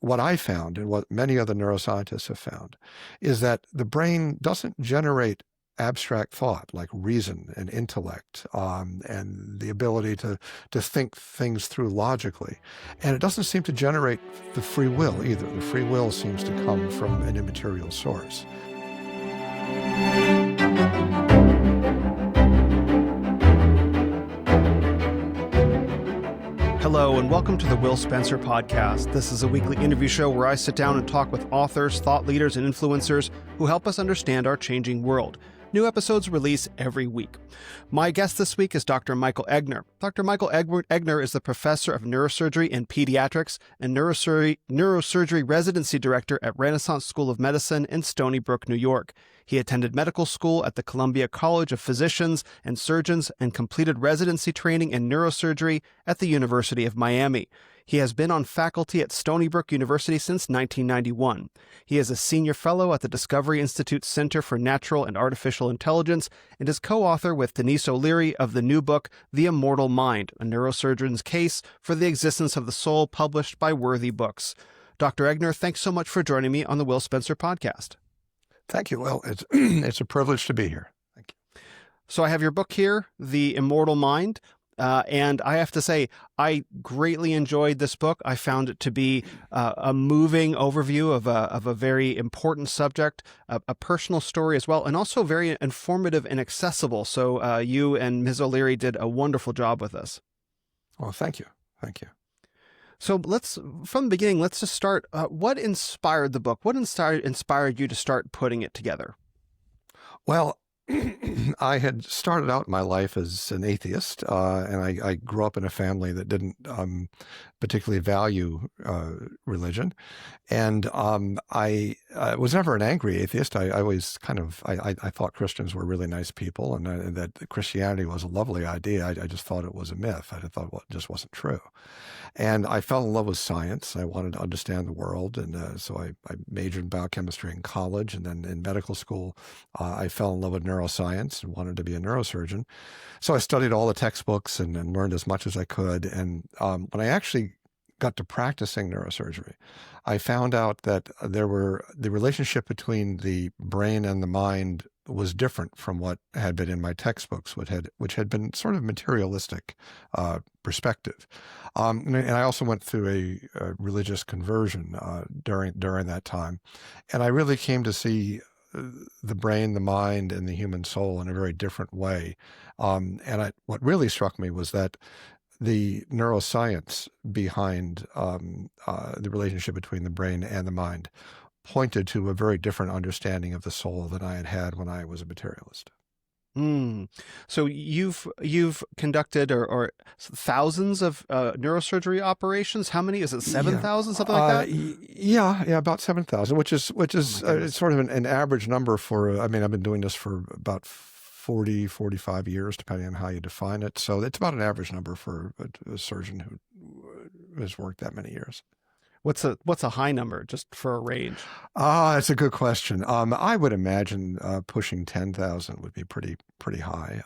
what I found and what many other neuroscientists have found is that the brain doesn't generate abstract thought like reason and intellect, and the ability to think things through logically. And it doesn't seem to generate the free will either. The free will seems to come from an immaterial source. Hello, and welcome to the Will Spencer Podcast. This is a weekly interview show where I sit down and talk with authors, thought leaders, and influencers who help us understand our changing world. New episodes release every week. My guest this week is Dr. Michael Egnor. Dr. Michael Egnor is the professor of neurosurgery and pediatrics and neurosurgery residency director at Renaissance School of Medicine in Stony Brook, New York. He attended medical school at the Columbia College of Physicians and Surgeons and completed residency training in neurosurgery at the University of Miami. He has been on faculty at Stony Brook University since 1991. He is a senior fellow at the Discovery Institute Center for Natural and Artificial Intelligence and is co-author with Denise O'Leary of the new book, The Immortal Mind, a neurosurgeon's case for the existence of the soul, published by Worthy Books. Dr. Egnor, thanks so much for joining me on the Will Spencer Podcast. Thank you, Will. It's a privilege to be here. Thank you. So I have your book here, The Immortal Mind. And I have to say, I greatly enjoyed this book. I found it to be a moving overview of a very important subject, a personal story as well, and also very informative and accessible. So you and Ms. O'Leary did a wonderful job with this. Well, thank you. Thank you. So from the beginning, let's just start. What inspired the book? What inspired you to start putting it together? Well, I had started out my life as an atheist, and I grew up in a family that didn't particularly value religion. And I was never an angry atheist. I always I thought Christians were really nice people, and that Christianity was a lovely idea. I just thought it was a myth. I thought it just wasn't true. And I fell in love with science. I wanted to understand the world, and so I majored in biochemistry in college, and then in medical school, I fell in love with neuroscience and wanted to be a neurosurgeon. So I studied all the textbooks and learned as much as I could. And when I actually got to practicing neurosurgery, I found out that the relationship between the brain and the mind was different from what had been in my textbooks, which had been sort of materialistic perspective. And I also went through a religious conversion during that time, and I really came to see the brain, the mind, and the human soul in a very different way. What really struck me was that the neuroscience behind the relationship between the brain and the mind pointed to a very different understanding of the soul than I had had when I was a materialist. So you've conducted or thousands of neurosurgery operations. How many is it? 7,000, something like that? Yeah, about 7,000, which is sort of an average number for. I've been doing this for about 40, 45 years, depending on how you define it. So it's about an average number for a surgeon who has worked that many years. What's a high number, just for a range? That's a good question. I would imagine pushing 10,000 would be pretty high.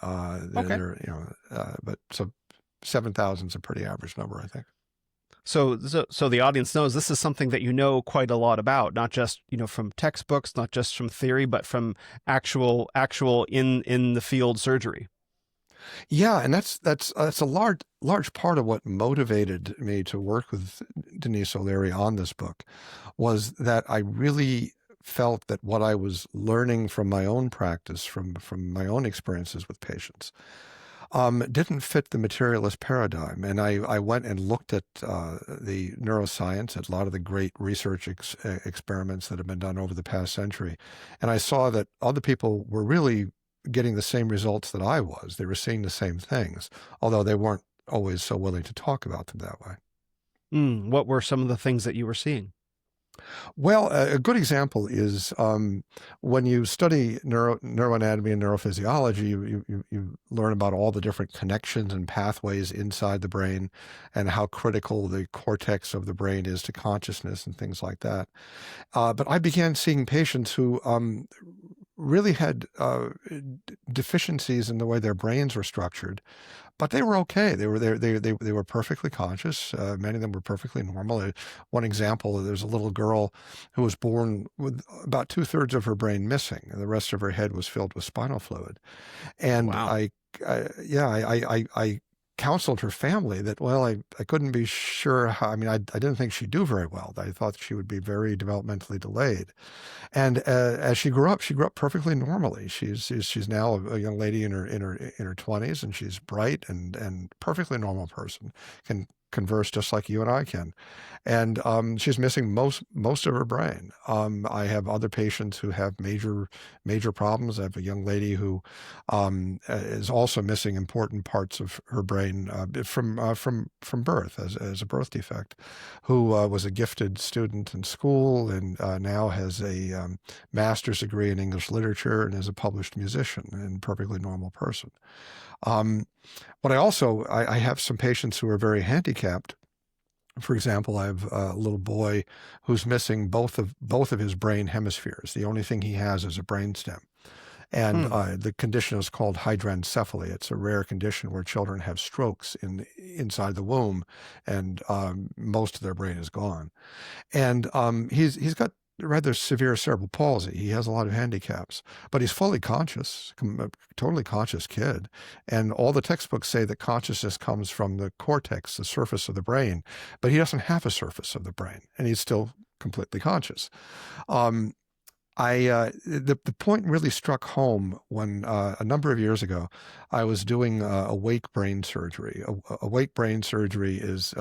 Okay. But so 7,000 is a pretty average number, I think. So the audience knows this is something that you know quite a lot about, not just from textbooks, not just from theory, but from actual in the field surgery. Yeah, and that's a large part of what motivated me to work with Denise O'Leary on this book, was that I really felt that what I was learning from my own practice, from my own experiences with patients, didn't fit the materialist paradigm. And I went and looked at the neuroscience, at a lot of the great research experiments that have been done over the past century, and I saw that other people were really getting the same results that I was. They were seeing the same things, although they weren't always so willing to talk about them that way. What were some of the things that you were seeing? Well, a good example is when you study neuroanatomy and neurophysiology, you learn about all the different connections and pathways inside the brain and how critical the cortex of the brain is to consciousness and things like that. But I began seeing patients who really had deficiencies in the way their brains were structured, but they were okay. They were perfectly conscious. Many of them were perfectly normal. One example, there's a little girl who was born with about 2/3 of her brain missing, and the rest of her head was filled with spinal fluid. And Wow. I counseled her family that, well, I couldn't be sure how, I mean, I didn't think she'd do very well. I thought she would be very developmentally delayed. And as she grew up perfectly normally. She's now a young lady in her 20s, and she's bright and perfectly normal person, can converse just like you and I can. And she's missing most of her brain. I have other patients who have major problems. I have a young lady who is also missing important parts of her brain from birth as a birth defect, who was a gifted student in school and now has a master's degree in English literature and is a published musician and perfectly normal person. But I have some patients who are very handicapped. For example, I have a little boy who's missing both of his brain hemispheres. The only thing he has is a brainstem. And the condition is called hydranencephaly. It's a rare condition where children have strokes inside the womb, and most of their brain is gone. And he's got rather severe cerebral palsy. He has a lot of handicaps, but he's fully conscious, a totally conscious kid. And all the textbooks say that consciousness comes from the cortex, the surface of the brain, but he doesn't have a surface of the brain, and he's still completely conscious. The point really struck home when a number of years ago I was doing awake brain surgery. Awake brain surgery is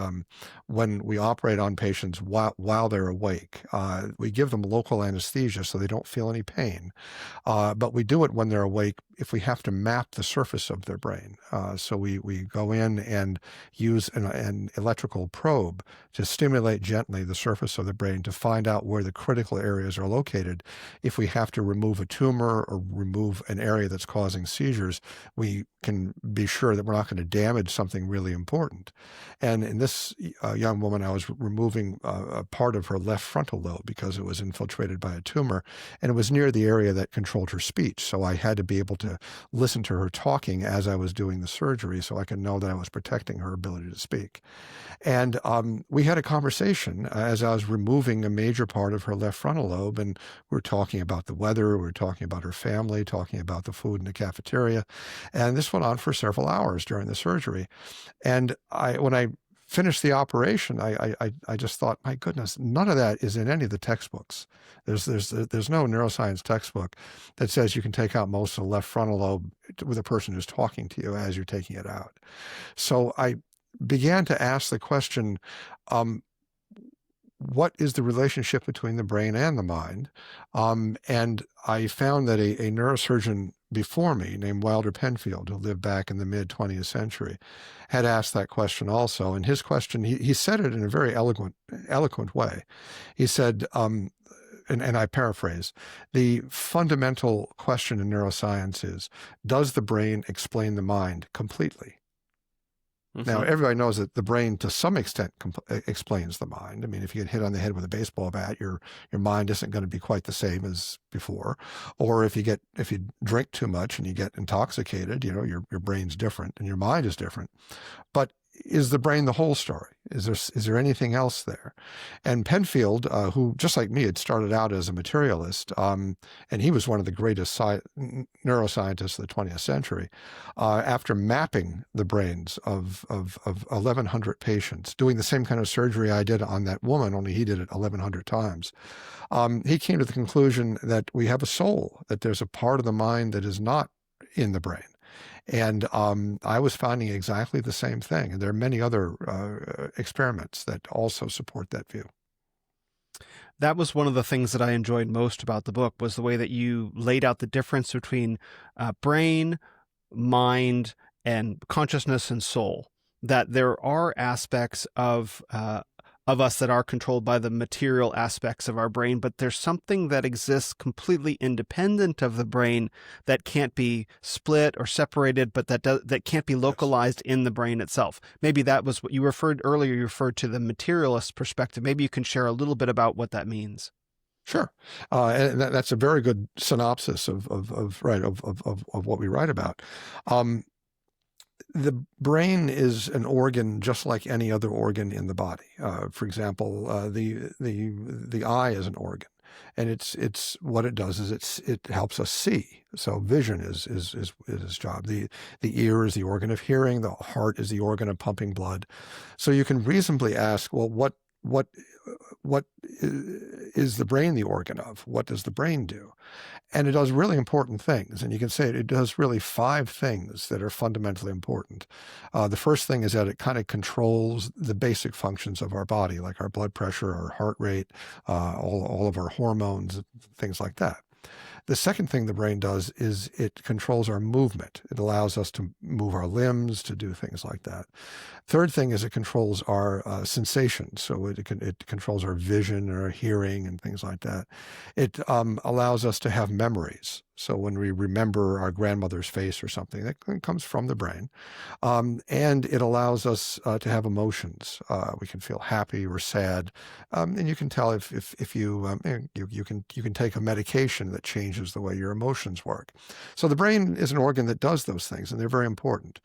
when we operate on patients while they're awake. We give them local anesthesia so they don't feel any pain, but we do it when they're awake if we have to map the surface of their brain. So we go in and use an electrical probe to stimulate gently the surface of the brain to find out where the critical areas are located. If we have to remove a tumor or remove an area that's causing seizures, we can be sure that we're not going to damage something really important. And in this young woman, I was removing a part of her left frontal lobe because it was infiltrated by a tumor, and it was near the area that controlled her speech. So I had to be able to listen to her talking as I was doing the surgery so I could know that I was protecting her ability to speak. And we had a conversation as I was removing a major part of her left frontal lobe, and we were talking about the weather, we were talking about her family, talking about the food in the cafeteria. And this went on for several hours during the surgery. And when I finished the operation, I just thought, my goodness, none of that is in any of the textbooks. There's no neuroscience textbook that says you can take out most of the left frontal lobe with a person who's talking to you as you're taking it out. So I began to ask the question, what is the relationship between the brain and the mind? And I found that a neurosurgeon before me named Wilder Penfield, who lived back in the mid-20th century, had asked that question also. And his question, he said it in a very eloquent way. He said, and I paraphrase, the fundamental question in neuroscience is, does the brain explain the mind completely? Now, everybody knows that the brain, to some extent, explains the mind. I mean, if you get hit on the head with a baseball bat, your mind isn't going to be quite the same as before. Or if you drink too much and you get intoxicated, your brain's different and your mind is different. But is the brain the whole story? Is there anything else there? And Penfield, who just like me had started out as a materialist, and he was one of the greatest neuroscientists of the 20th century, after mapping the brains of 1,100 patients, doing the same kind of surgery I did on that woman, only he did it 1,100 times, he came to the conclusion that we have a soul, that there's a part of the mind that is not in the brain. And I was finding exactly the same thing. And there are many other experiments that also support that view. That was one of the things that I enjoyed most about the book, was the way that you laid out the difference between brain, mind, and consciousness and soul. That there are aspects of us that are controlled by the material aspects of our brain, but there's something that exists completely independent of the brain that can't be split or separated, but that can't be localized in the brain itself. Maybe that was what you referred earlier. You referred to the materialist perspective. Maybe you can share a little bit about what that means. Sure, and that's a very good synopsis of what we write about. the brain is an organ just like any other organ in the body. For example, the eye is an organ, and it's what it does is it helps us see. So vision is its job. The ear is the organ of hearing. The heart is the organ of pumping blood. So you can reasonably ask, well, what is the brain the organ of? What does the brain do? And it does really important things. And you can say it does really 5 things that are fundamentally important. The first thing is that it kind of controls the basic functions of our body, like our blood pressure, our heart rate, all of our hormones, things like that. The second thing the brain does is it controls our movement. It allows us to move our limbs, to do things like that. Third thing is it controls our sensations. So it controls our vision or our hearing and things like that. It allows us to have memories. So when we remember our grandmother's face or something, that comes from the brain. And it allows us to have emotions. We can feel happy or sad. And you can tell if you can take a medication that changes the way your emotions work. So the brain is an organ that does those things, and they're very important.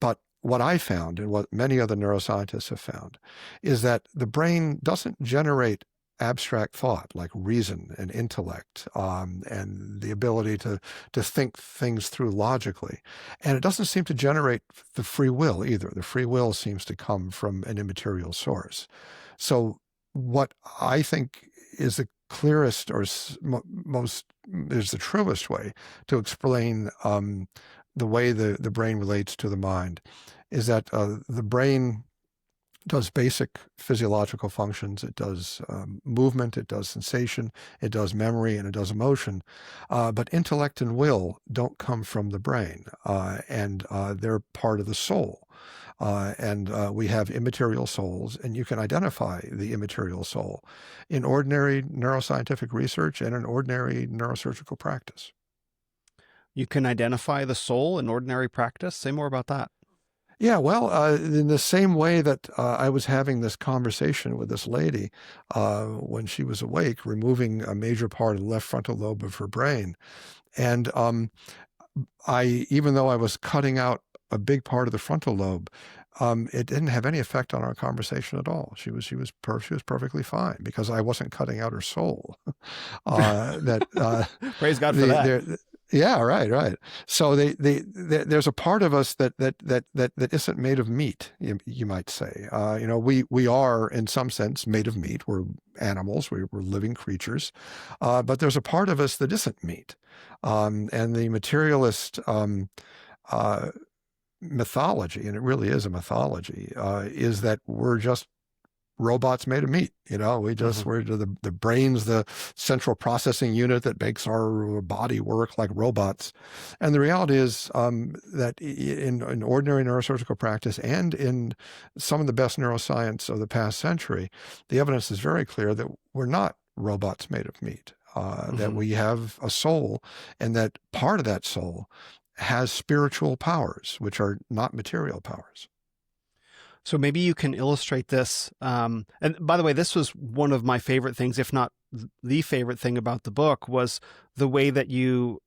But what I found, and what many other neuroscientists have found, is that the brain doesn't generate abstract thought like reason and intellect, and the ability to think things through logically. And it doesn't seem to generate the free will either. The free will seems to come from an immaterial source. So what I think is the clearest or most is the truest way to explain the way the brain relates to the mind is that the brain does basic physiological functions. It does movement, it does sensation, it does memory, and it does emotion. But intellect and will don't come from the brain, and they're part of the soul. And we have immaterial souls, and you can identify the immaterial soul in ordinary neuroscientific research and in ordinary neurosurgical practice. You can identify the soul in ordinary practice? Say more about that. Yeah, well, in the same way that I was having this conversation with this lady when she was awake, removing a major part of the left frontal lobe of her brain. And even though I was cutting out a big part of the frontal lobe, it didn't have any effect on our conversation at all. She was perfectly fine because I wasn't cutting out her soul. Praise God for that. Yeah, right. So there's a part of us that isn't made of meat, you might say. We are in some sense made of meat. We're animals. We're living creatures, but there's a part of us that isn't meat, and the materialist mythology, and it really is a mythology, is that we're just robots made of meat. We're the brain's the central processing unit that makes our body work like robots. And the reality is that in ordinary neurosurgical practice and in some of the best neuroscience of the past century, the evidence is very clear that we're not robots made of meat, that we have a soul, and that part of that soul has spiritual powers, which are not material powers. So maybe you can illustrate this. And by the way, this was one of my favorite things, if not the favorite thing about the book, was the way that you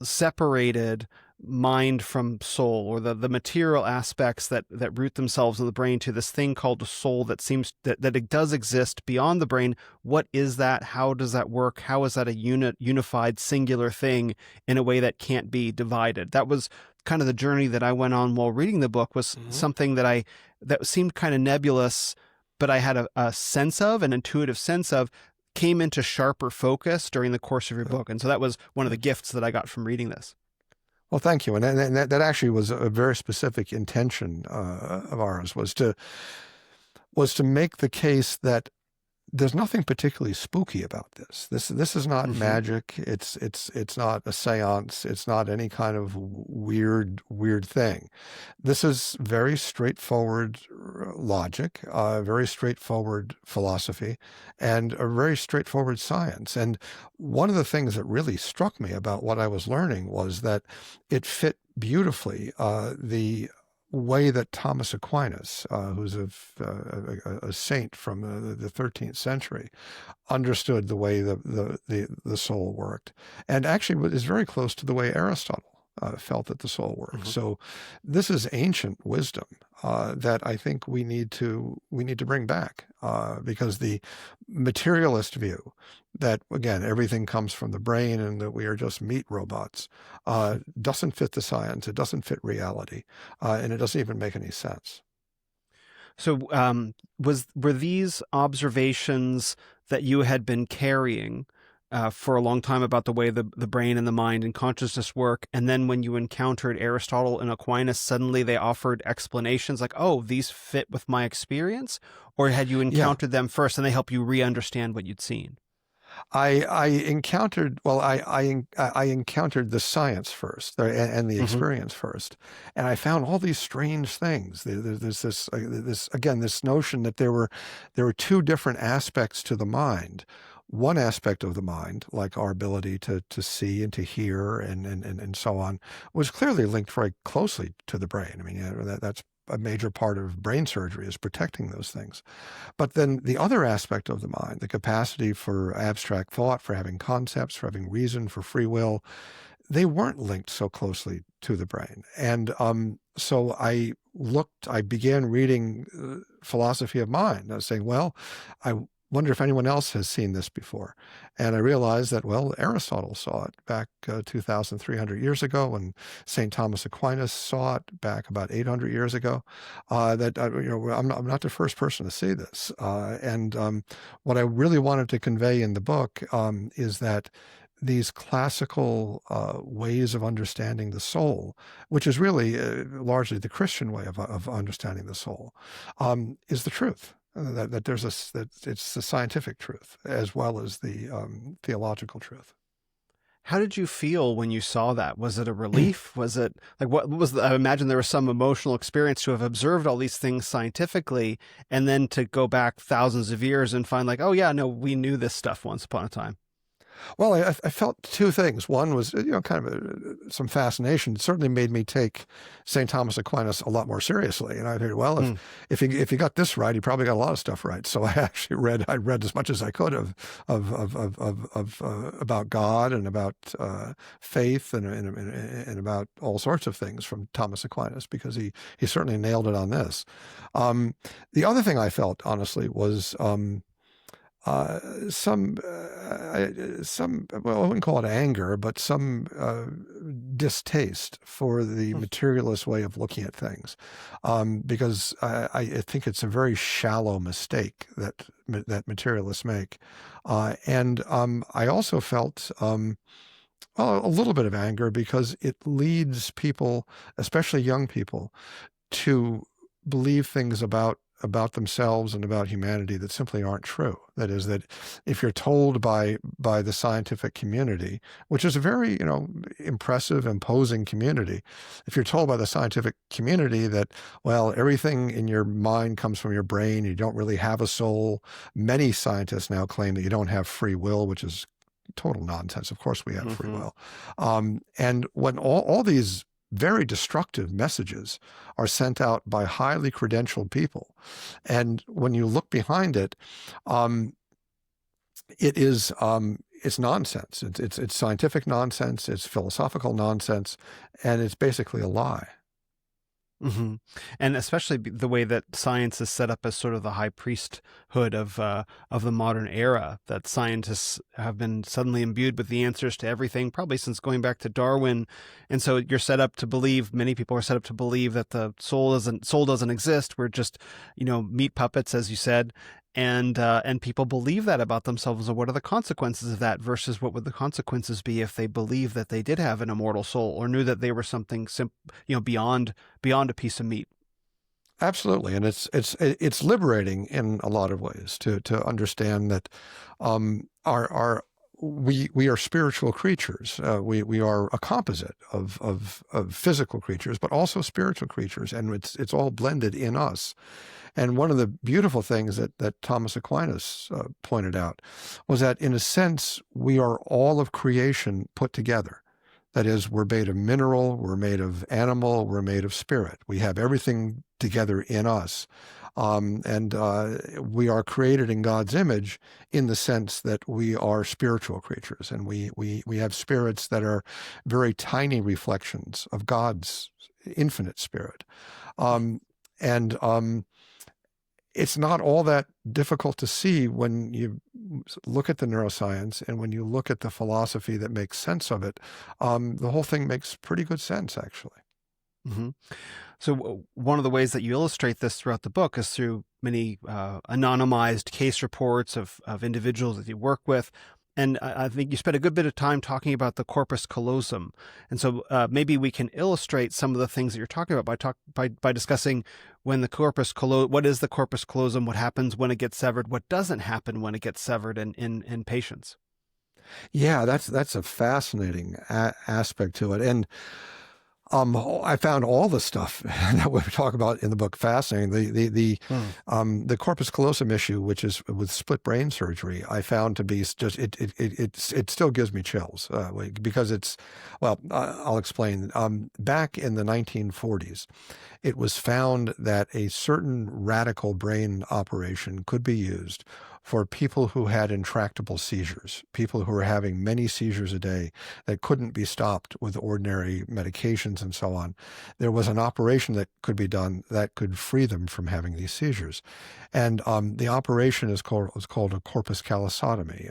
separated mind from soul, or the material aspects that root themselves in the brain, to this thing called a soul that seems that it does exist beyond the brain. What is that? How does that work? How is that a unified, singular thing in a way that can't be divided? That was kind of the journey that I went on while reading the book, was something that seemed kind of nebulous, but I had a sense of, an intuitive sense of, came into sharper focus during the course of your book. And so that was one of the gifts that I got from reading this. Well, thank you. And that actually was a very specific intention of ours, was to make the case that there's nothing particularly spooky about this. This is not magic. It's not a seance. It's not any kind of weird thing. This is very straightforward logic, very straightforward philosophy, and a very straightforward science. And one of the things that really struck me about what I was learning was that it fit beautifully the way that Thomas Aquinas, who's a saint from the 13th century, understood the way the soul worked, and actually is very close to the way Aristotle felt that the soul works. So this is ancient wisdom that I think we need to bring back, because the materialist view that, again, everything comes from the brain and that we are just meat robots, doesn't fit the science. It doesn't fit reality, and it doesn't even make any sense. So were these observations that you had been carrying for a long time about the way the brain and the mind and consciousness work, and then when you encountered Aristotle and Aquinas, suddenly they offered explanations like, oh, these fit with my experience? Or had you encountered them first and they help you re-understand what you'd seen? I encountered, well, I encountered the science first and the experience first, and I found all these strange things. There's this notion that there were two different aspects to the mind. One aspect of the mind, like our ability to see and to hear and so on, was clearly linked very closely to the brain. I mean, that's a major part of brain surgery, is protecting those things. But then the other aspect of the mind, the capacity for abstract thought, for having concepts, for having reason, for free will, they weren't linked so closely to the brain. And so I began reading philosophy of mind. I was saying, well, I wonder if anyone else has seen this before. And I realized that, well, Aristotle saw it back 2,300 years ago, and St. Thomas Aquinas saw it back about 800 years ago. I'm not the first person to see this. And what I really wanted to convey in the book is that these classical ways of understanding the soul, which is really largely the Christian way of understanding the soul, is the truth. That it's the scientific truth as well as the theological truth. How did you feel when you saw that? Was it a relief? Was it like, what was I imagine there was some emotional experience to have observed all these things scientifically and then to go back thousands of years and find like, oh yeah, no, we knew this stuff once upon a time. Well, I felt two things. One was, kind of some fascination. It certainly made me take St. Thomas Aquinas a lot more seriously. And I figured, well, if he got this right, he probably got a lot of stuff right. So I actually read as much as I could of about God and about faith and about all sorts of things from Thomas Aquinas, because he certainly nailed it on this. The other thing I felt, honestly, was some, well, I wouldn't call it anger, but some distaste for the materialist way of looking at things, because I think it's a very shallow mistake that materialists make, and I also felt a little bit of anger because it leads people, especially young people, to believe things about themselves and about humanity that simply aren't true. That is, that if you're told by the scientific community, which is a very, impressive, imposing community, if you're told by the scientific community that, well, everything in your mind comes from your brain, you don't really have a soul. Many scientists now claim that you don't have free will, which is total nonsense. Of course we have free will. And when all these very destructive messages are sent out by highly credentialed people, and when you look behind it, it's nonsense. It's scientific nonsense. It's philosophical nonsense, and it's basically a lie. And especially the way that science is set up as sort of the high priesthood of the modern era, that scientists have been suddenly imbued with the answers to everything, probably since going back to Darwin. And so you're set up to believe, many people are set up to believe that the soul doesn't exist. We're just, meat puppets, as you said. And people believe that about themselves. So what are the consequences of that versus what would the consequences be if they believed that they did have an immortal soul or knew that they were something beyond a piece of meat? Absolutely. And it's liberating in a lot of ways to understand that we are spiritual creatures. We are a composite of physical creatures, but also spiritual creatures, and it's all blended in us. And one of the beautiful things that Thomas Aquinas pointed out was that, in a sense, we are all of creation put together. That is, we're made of mineral, we're made of animal, we're made of spirit. We have everything together in us. And we are created in God's image in the sense that we are spiritual creatures, and we have spirits that are very tiny reflections of God's infinite spirit. And it's not all that difficult to see when you look at the neuroscience and when you look at the philosophy that makes sense of it. The whole thing makes pretty good sense, actually. Mm-hmm. So one of the ways that you illustrate this throughout the book is through many anonymized case reports of individuals that you work with. And I think you spent a good bit of time talking about the corpus callosum. And so maybe we can illustrate some of the things that you're talking about by discussing when the what is the corpus callosum, what happens when it gets severed, what doesn't happen when it gets severed in patients. Yeah, that's a fascinating aspect to it. And I found all the stuff that we talk about in the book fascinating. The corpus callosum issue, which is with split brain surgery, I found to be just it still gives me chills because I'll explain. Back in the 1940s, it was found that a certain radical brain operation could be used for people who had intractable seizures, people who were having many seizures a day that couldn't be stopped with ordinary medications and so on. There was an operation that could be done that could free them from having these seizures. And the operation was called a corpus callosotomy.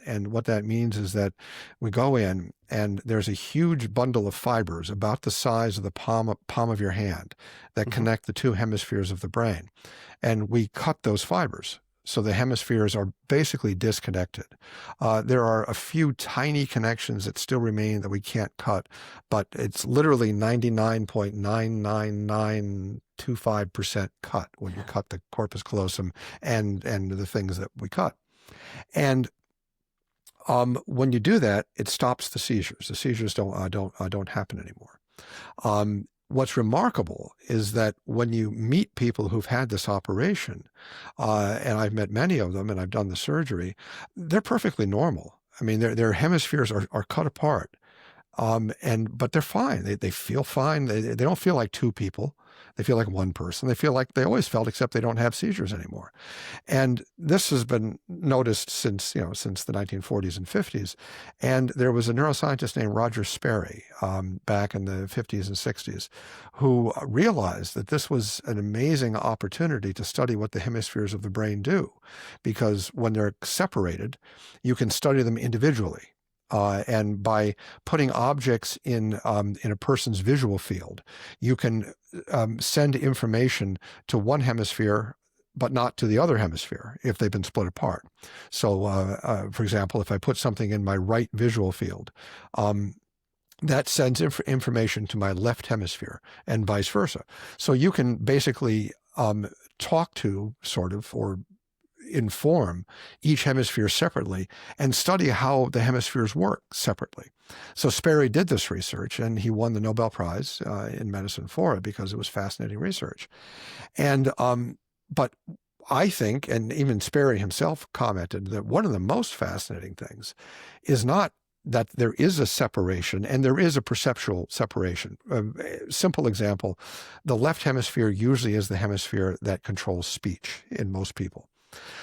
And what that means is that we go in and there's a huge bundle of fibers about the size of the palm of your hand that connect the two hemispheres of the brain. And we cut those fibers. So the hemispheres are basically disconnected. There are a few tiny connections that still remain that we can't cut, but it's literally 99.99925% cut when you cut the corpus callosum and the things that we cut. And when you do that, it stops the seizures. The seizures don't happen anymore. What's remarkable is that when you meet people who've had this operation, and I've met many of them and I've done the surgery, they're perfectly normal. I mean, their hemispheres are cut apart, but they're fine. They feel fine. They don't feel like two people. They feel like one person. They feel like they always felt, except they don't have seizures anymore. And this has been noticed since the 1940s and 50s. And there was a neuroscientist named Roger Sperry back in the 50s and 60s who realized that this was an amazing opportunity to study what the hemispheres of the brain do, because when they're separated, you can study them individually. And by putting objects in a person's visual field, you can send information to one hemisphere, but not to the other hemisphere if they've been split apart. So, for example, if I put something in my right visual field, that sends information to my left hemisphere and vice versa. So you can basically talk to or inform each hemisphere separately and study how the hemispheres work separately. So Sperry did this research and he won the Nobel Prize in medicine for it because it was fascinating research. And but I think, and even Sperry himself commented, that one of the most fascinating things is not that there is a separation, and there is a perceptual separation. Simple example, the left hemisphere usually is the hemisphere that controls speech in most people.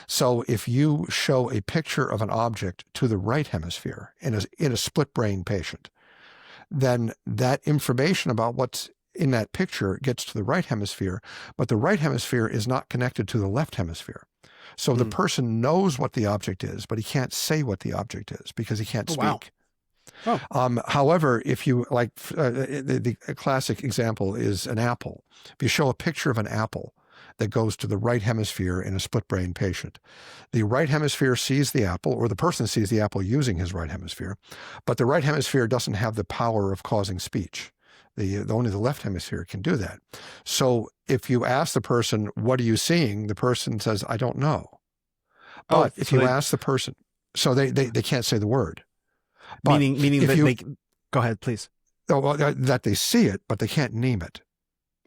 So if you show a picture of an object to the right hemisphere in a split brain patient, then that information about what's in that picture gets to the right hemisphere, but the right hemisphere is not connected to the left hemisphere. So the person knows what the object is, but he can't say what the object is because he can't speak. Wow. Oh. However, if you the classic example is an apple. If you show a picture of an apple that goes to the right hemisphere in a split brain patient, the right hemisphere sees the apple, or the person sees the apple using his right hemisphere, but the right hemisphere doesn't have the power of causing speech. Only the left hemisphere can do that. So if you ask the person, what are you seeing? The person says, I don't know. But if you ask the person, so they can't say the word. But meaning that they, go ahead, please. That they see it, but they can't name it.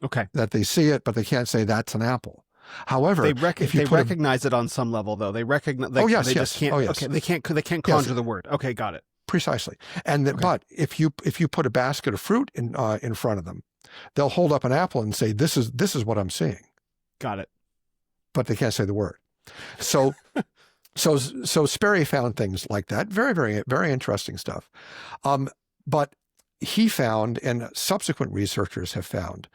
Okay. That they see it, but they can't say that's an apple. However, they recognize it on some level, though. They recognize. Yes. They just can't. Oh, yes. Okay. They can't conjure the word. Okay, got it. Precisely. And that, Okay. but if you put a basket of fruit in front of them, they'll hold up an apple and say, this is what I'm seeing. Got it. But they can't say the word. So Sperry found things like that. Very, very, very interesting stuff. But he found, and subsequent researchers have found,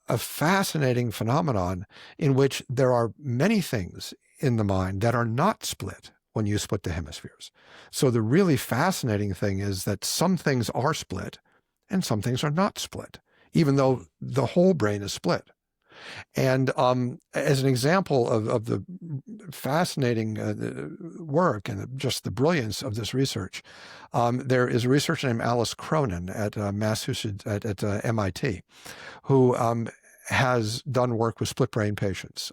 a fascinating phenomenon in which there are many things in the mind that are not split when you split the hemispheres. So the really fascinating thing is that some things are split and some things are not split, even though the whole brain is split. And as an example of the fascinating work and just the brilliance of this research, there is a researcher named Alice Cronin at Massachusetts at MIT, who has done work with split brain patients.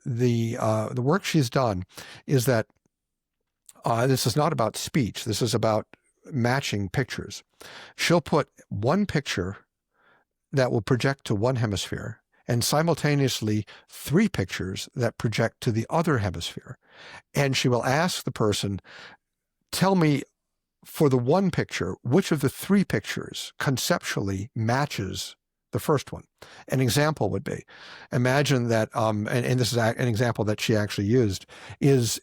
The work she's done is that this is not about speech. This is about matching pictures. She'll put one picture that will project to one hemisphere and simultaneously 3 pictures that project to the other hemisphere. And she will ask the person, tell me, for the one picture, which of the 3 pictures conceptually matches the first one. An example would be, imagine that, and this is an example that she actually used, is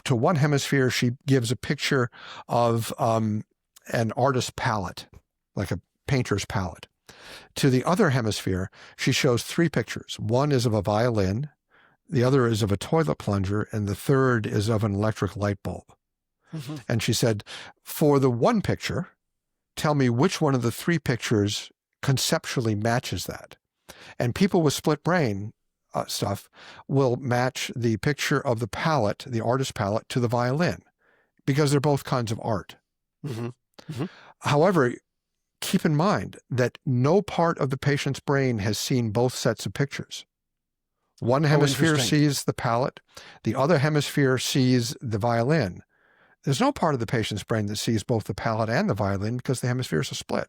to one hemisphere, she gives a picture of an artist's palette, like a painter's palette. To the other hemisphere, she shows 3 pictures. One is of a violin, the other is of a toilet plunger, and the third is of an electric light bulb. Mm-hmm. And she said, for the one picture, tell me which one of the 3 pictures conceptually matches that. And people with split brain stuff will match the picture of the palette, the artist's palette, to the violin, because they're both kinds of art. Mm-hmm. Mm-hmm. However, keep in mind that no part of the patient's brain has seen both sets of pictures. One hemisphere sees the palette, the other hemisphere sees the violin. There's no part of the patient's brain that sees both the palette and the violin because the hemispheres are split.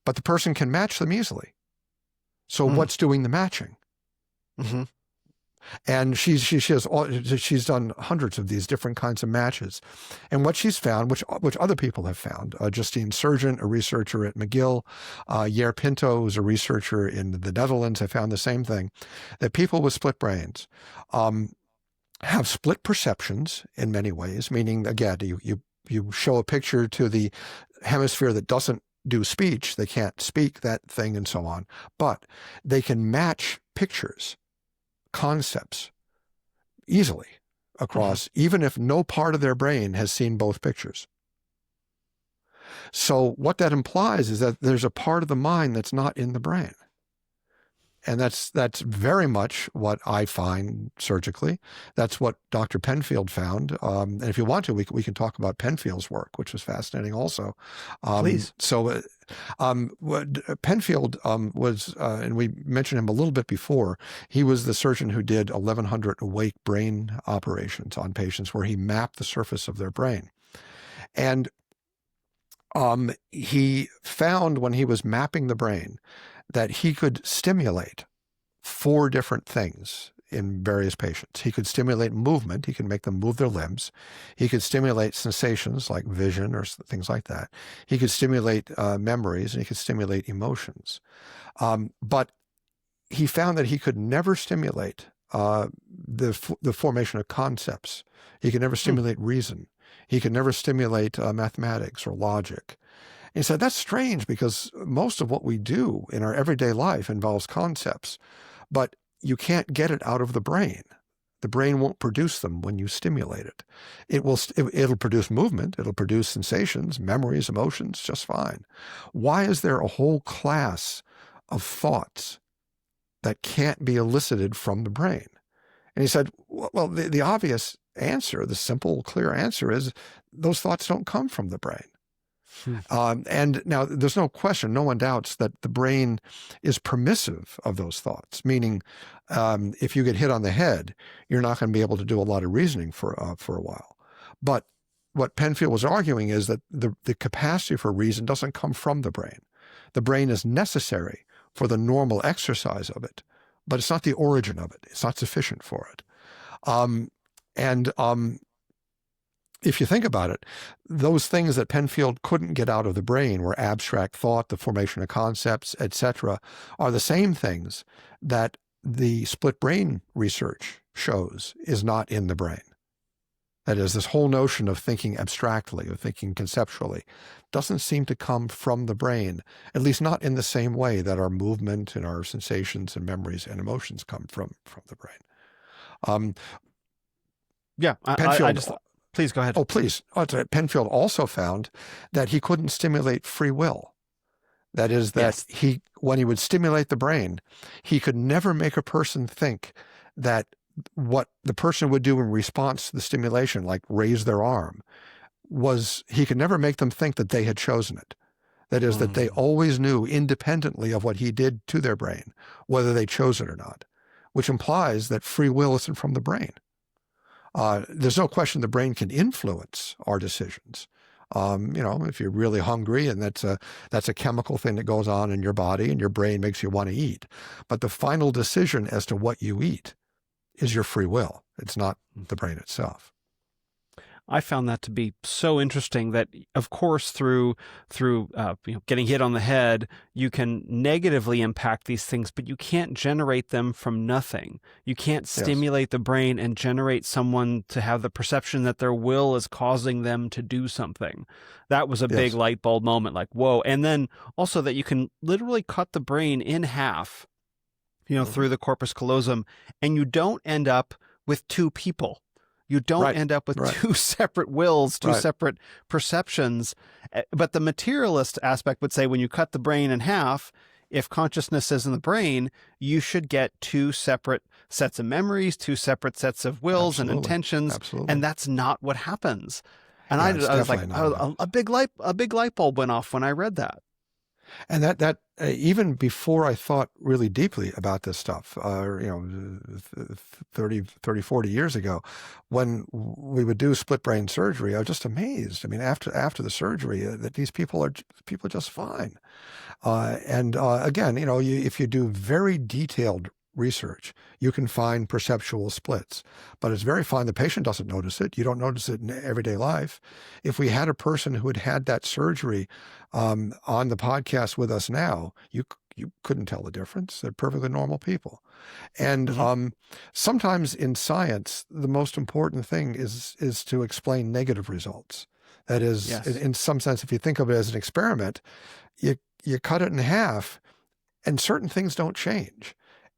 But the person can match them easily. So what's doing the matching? Mm-hmm. And she's done hundreds of these different kinds of matches. And what she's found, which other people have found, Justine Surgeon, a researcher at McGill, Jair Pinto, who's a researcher in the Netherlands, have found the same thing, that people with split brains have split perceptions in many ways, meaning, again, you show a picture to the hemisphere that doesn't do speech, they can't speak that thing and so on, but they can match pictures, concepts easily across, even if no part of their brain has seen both pictures. So what that implies is that there's a part of the mind that's not in the brain. And that's very much what I find surgically. That's what Dr. Penfield found. And if you want to, we can talk about Penfield's work, which was fascinating also. Please. So Penfield was, and we mentioned him a little bit before, he was the surgeon who did 1,100 awake brain operations on patients where he mapped the surface of their brain. And he found when he was mapping the brain that he could stimulate 4 different things in various patients. He could stimulate movement. He could make them move their limbs. He could stimulate sensations like vision or things like that. He could stimulate memories, and he could stimulate emotions. But he found that he could never stimulate the formation of concepts. He could never stimulate reason. He could never stimulate mathematics or logic. He said, that's strange because most of what we do in our everyday life involves concepts, but you can't get it out of the brain. The brain won't produce them when you stimulate it. It'll produce movement. It'll produce sensations, memories, emotions, just fine. Why is there a whole class of thoughts that can't be elicited from the brain? And he said, well, the obvious answer, the simple, clear answer is those thoughts don't come from the brain. And now there's no question, no one doubts that the brain is permissive of those thoughts, meaning if you get hit on the head, you're not going to be able to do a lot of reasoning for a while. But what Penfield was arguing is that the capacity for reason doesn't come from the brain. The brain is necessary for the normal exercise of it, but it's not the origin of it. It's not sufficient for it. if you think about it, those things that Penfield couldn't get out of the brain were abstract thought, the formation of concepts, etc., are the same things that the split brain research shows is not in the brain. That is, this whole notion of thinking abstractly, of thinking conceptually, doesn't seem to come from the brain, at least not in the same way that our movement and our sensations and memories and emotions come from the brain. I just please go ahead. Oh, please. Penfield also found that he couldn't stimulate free will. That is, that when he would stimulate the brain, he could never make a person think that what the person would do in response to the stimulation, like raise their arm, he could never make them think that they had chosen it. That is, that they always knew independently of what he did to their brain, whether they chose it or not, which implies that free will isn't from the brain. There's no question the brain can influence our decisions. If you're really hungry, and that's a chemical thing that goes on in your body, and your brain makes you want to eat. But the final decision as to what you eat is your free will. It's not the brain itself. I found that to be so interesting that, of course, through getting hit on the head, you can negatively impact these things, but you can't generate them from nothing. You can't stimulate the brain and generate someone to have the perception that their will is causing them to do something. That was a big light bulb moment, like, whoa. And then also that you can literally cut the brain in half, through the corpus callosum, and you don't end up with two people. You don't end up with two separate wills, two separate perceptions. But the materialist aspect would say when you cut the brain in half, if consciousness is in the brain, you should get two separate sets of memories, two separate sets of wills and intentions. Absolutely. And that's not what happens. And I was like, a big light bulb went off when I read that. And that even before I thought really deeply about this stuff, 30, 40 years ago, when we would do split brain surgery, I was just amazed. I mean, after the surgery, that these people are just fine. Again, if you do very detailed research, you can find perceptual splits, but it's very fine. The patient doesn't notice it. You don't notice it in everyday life. If we had a person who had that surgery on the podcast with us now, you couldn't tell the difference. They're perfectly normal people. And sometimes in science, the most important thing is to explain negative results. That is, in some sense, if you think of it as an experiment, you cut it in half and certain things don't change.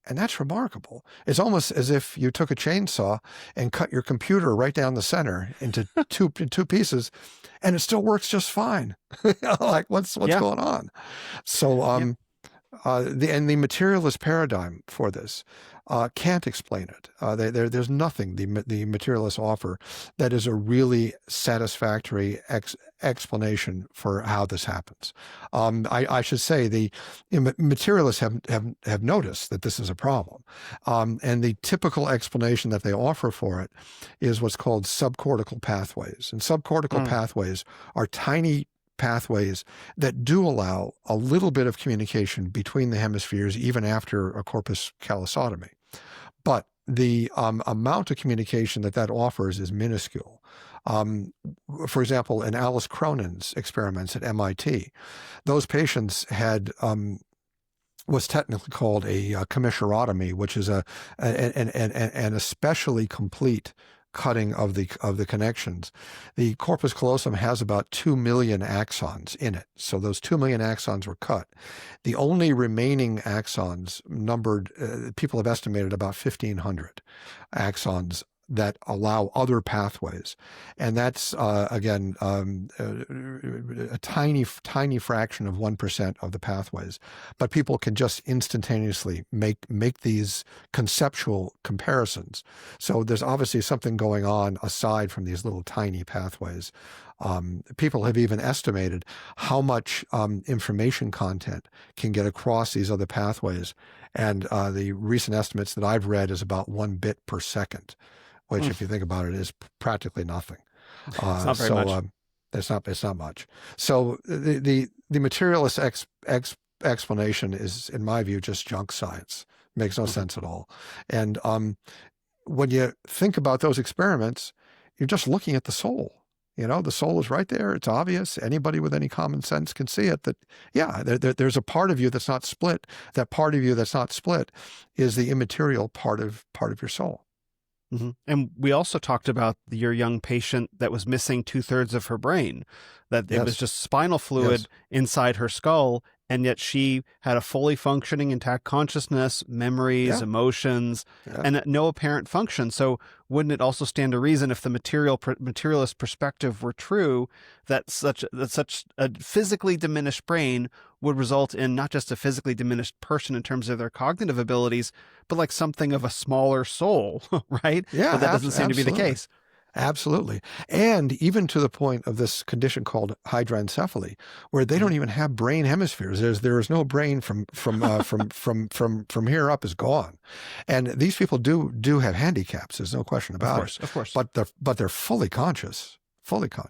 And that's remarkable. It's almost as if you took a chainsaw and cut your computer right down the center into two pieces, and it still works just fine. Like what's going on? So the materialist paradigm for this can't explain it. There's nothing the materialists offer that is a really satisfactory explanation for how this happens. I should say the materialists have noticed that this is a problem, and the typical explanation that they offer for it is what's called subcortical pathways. And subcortical pathways are tiny pathways that do allow a little bit of communication between the hemispheres even after a corpus callosotomy. But the amount of communication that offers is minuscule. For example, in Alice Cronin's experiments at MIT, those patients had what's technically called a commissurotomy, which is an especially complete cutting of the connections. The corpus callosum has about 2 million axons in it. So those 2 million axons were cut. The only remaining axons numbered, people have estimated about 1,500 axons that allow other pathways. And that's, again, a tiny fraction of 1% of the pathways. But people can just instantaneously make these conceptual comparisons. So there's obviously something going on aside from these little tiny pathways. People have even estimated how much information content can get across these other pathways. And the recent estimates that I've read is about 1 bit per second, which, if you think about it, is practically nothing. It's not very much. It's not much. So the materialist explanation is, in my view, just junk science. Makes no sense at all. And when you think about those experiments, you're just looking at the soul. The soul is right there. It's obvious. Anybody with any common sense can see it. That, yeah, there's a part of you that's not split. That part of you that's not split is the immaterial part of your soul. Mm-hmm. And we also talked about your young patient that was missing 2/3 of her brain, that it was just spinal fluid inside her skull, and yet she had a fully functioning, intact consciousness, memories, emotions, and no apparent function. So wouldn't it also stand to reason, if the materialist perspective were true, that such a physically diminished brain would result in not just a physically diminished person in terms of their cognitive abilities, but like something of a smaller soul, right? Yeah, but that doesn't seem to be the case. Absolutely. And even to the point of this condition called hydranencephaly, where they don't even have brain hemispheres. There is no brain from here up is gone. And these people do have handicaps. There's no question about it. Of course. But they're fully conscious. And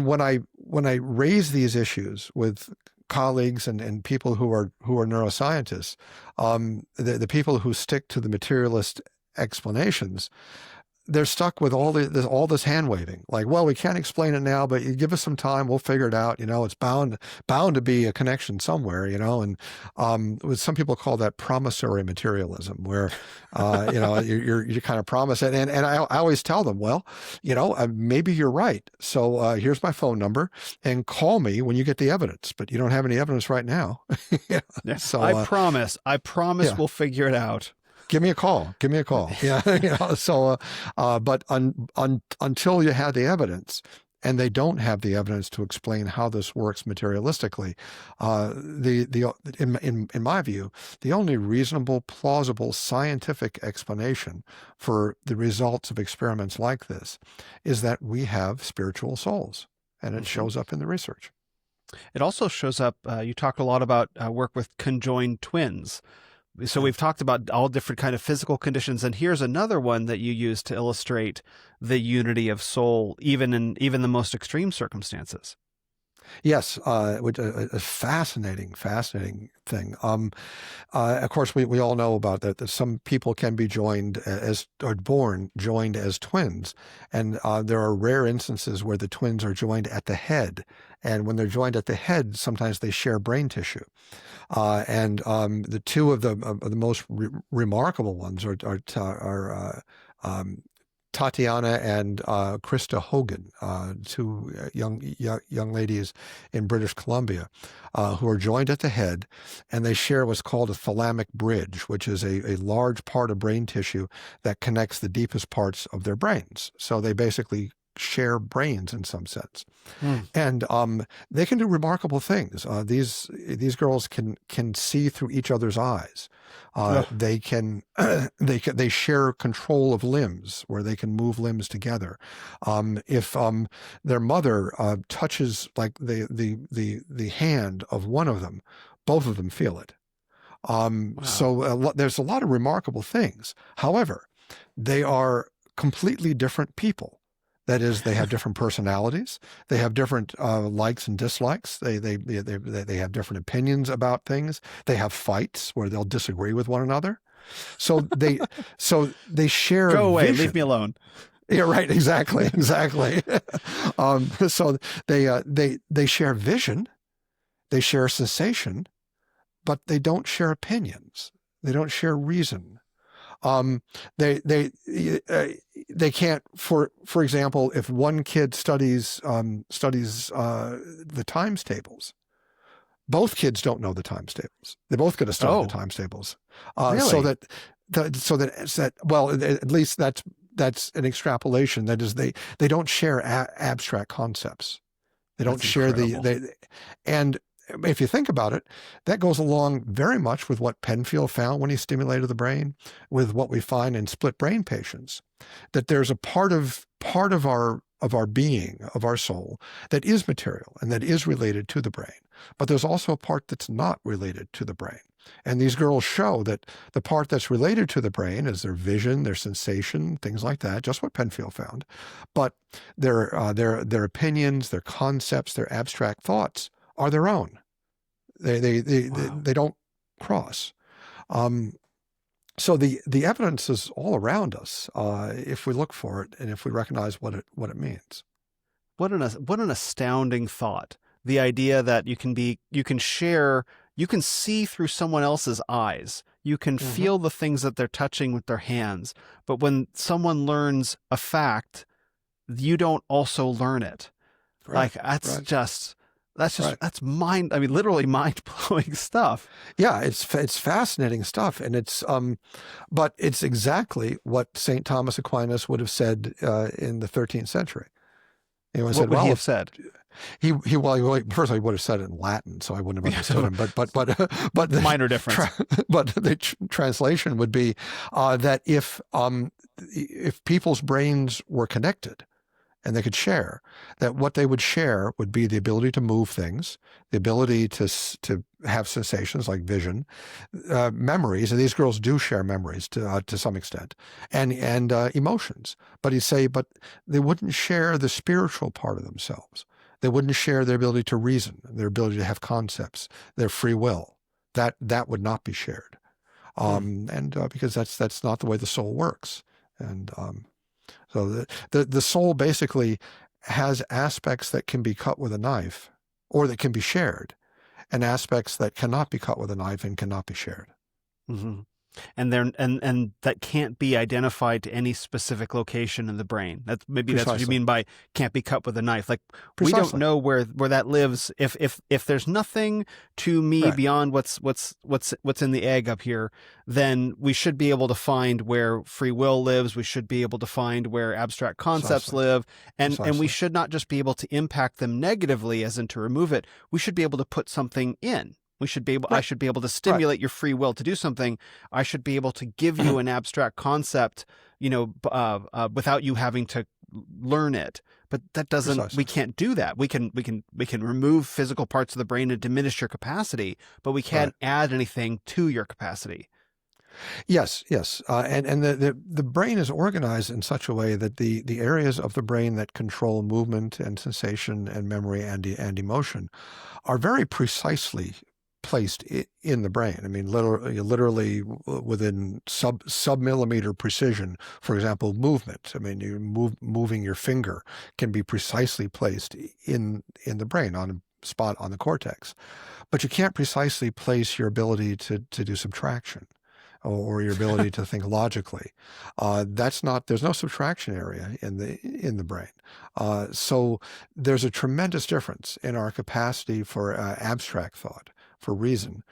when I raise these issues with colleagues and people who are neuroscientists, the people who stick to the materialist explanations, they're stuck with all this hand waving. Like, well, we can't explain it now, but you give us some time, we'll figure it out. It's bound to be a connection somewhere. And some people call that promissory materialism, where you kind of promise it. And I always tell them, well, maybe you're right. So here's my phone number, and call me when you get the evidence. But you don't have any evidence right now. So I promise we'll figure it out. Give me a call. Yeah. So, but until you have the evidence, and they don't have the evidence to explain how this works materialistically, in my view, the only reasonable, plausible, scientific explanation for the results of experiments like this is that we have spiritual souls, and it shows up in the research. It also shows up. You talk a lot about work with conjoined twins. So we've talked about all different kind of physical conditions, and here's another one that you use to illustrate the unity of soul, even in the most extreme circumstances. Yes, which a fascinating thing. Of course, we all know about that some people can be born joined as twins, and there are rare instances where the twins are joined at the head, and when they're joined at the head, sometimes they share brain tissue. And the two of the most remarkable ones are Tatiana and Krista Hogan, two young ladies in British Columbia, who are joined at the head, and they share what's called a thalamic bridge, which is a large part of brain tissue that connects the deepest parts of their brains. So they basically share brains in some sense. And they can do remarkable things. These girls can see through each other's eyes. They share control of limbs, where they can move limbs together. If their mother touches like the hand of one of them, both of them feel it. So there's a lot of remarkable things. However, they are completely different people. That is, they have different personalities. They have different likes and dislikes. They have different opinions about things. They have fights where they'll disagree with one another. So they share. Go away, vision. leave me alone. Yeah, right. Exactly. So they share vision, they share sensation, but they don't share opinions. They don't share reason. They can't, for example, if one kid studies the times tables, both kids don't know the times tables. They both got to study the times tables. Really? Well, at least that's an extrapolation. That is, they don't share abstract concepts. They don't share and if you think about it, that goes along very much with what Penfield found when he stimulated the brain, with what we find in split brain patients, that there's a part of our being, of our soul, that is material and that is related to the brain. But there's also a part that's not related to the brain. And these girls show that the part that's related to the brain is their vision, their sensation, things like that, just what Penfield found. But their opinions, their concepts, their abstract thoughts are their own. They don't cross. So the evidence is all around us if we look for it and if we recognize what it means. What an astounding thought. The idea that you can see through someone else's eyes. You can feel the things that they're touching with their hands. But when someone learns a fact, you don't also learn it. Right. That's literally mind-blowing stuff. Yeah, it's fascinating stuff, and but it's exactly what St. Thomas Aquinas would have said in the 13th century. What would he have said? He first he would have said it in Latin, so I wouldn't have understood him. But the minor difference. But the translation would be that if people's brains were connected and they could share, that what they would share would be the ability to move things, the ability to have sensations like vision, memories, and these girls do share memories to some extent, and emotions. But he'd say, but they wouldn't share the spiritual part of themselves. They wouldn't share their ability to reason, their ability to have concepts, their free will. That would not be shared, because that's not the way the soul works. And so the soul basically has aspects that can be cut with a knife, or that can be shared, and aspects that cannot be cut with a knife and cannot be shared. Mm-hmm. And that can't be identified to any specific location in the brain. That's what you mean by can't be cut with a knife. Like we don't know where that lives. If there's nothing to me beyond what's in the egg up here, then we should be able to find where free will lives. We should be able to find where abstract concepts live, and we should not just be able to impact them negatively, as in to remove it. We should be able to put something in. I should be able to stimulate your free will to do something. I should be able to give you an abstract concept, without you having to learn it. But that doesn't. We can't do that. We can remove physical parts of the brain and diminish your capacity, but we can't add anything to your capacity. Yes. And the brain is organized in such a way that the areas of the brain that control movement and sensation and memory and emotion are very precisely placed in the brain. I mean, literally within sub-millimeter precision. For example, movement. I mean, moving your finger can be precisely placed in the brain on a spot on the cortex, but you can't precisely place your ability to do subtraction or your ability to think logically. There's no subtraction area in the brain. So there's a tremendous difference in our capacity for abstract thought, for reason,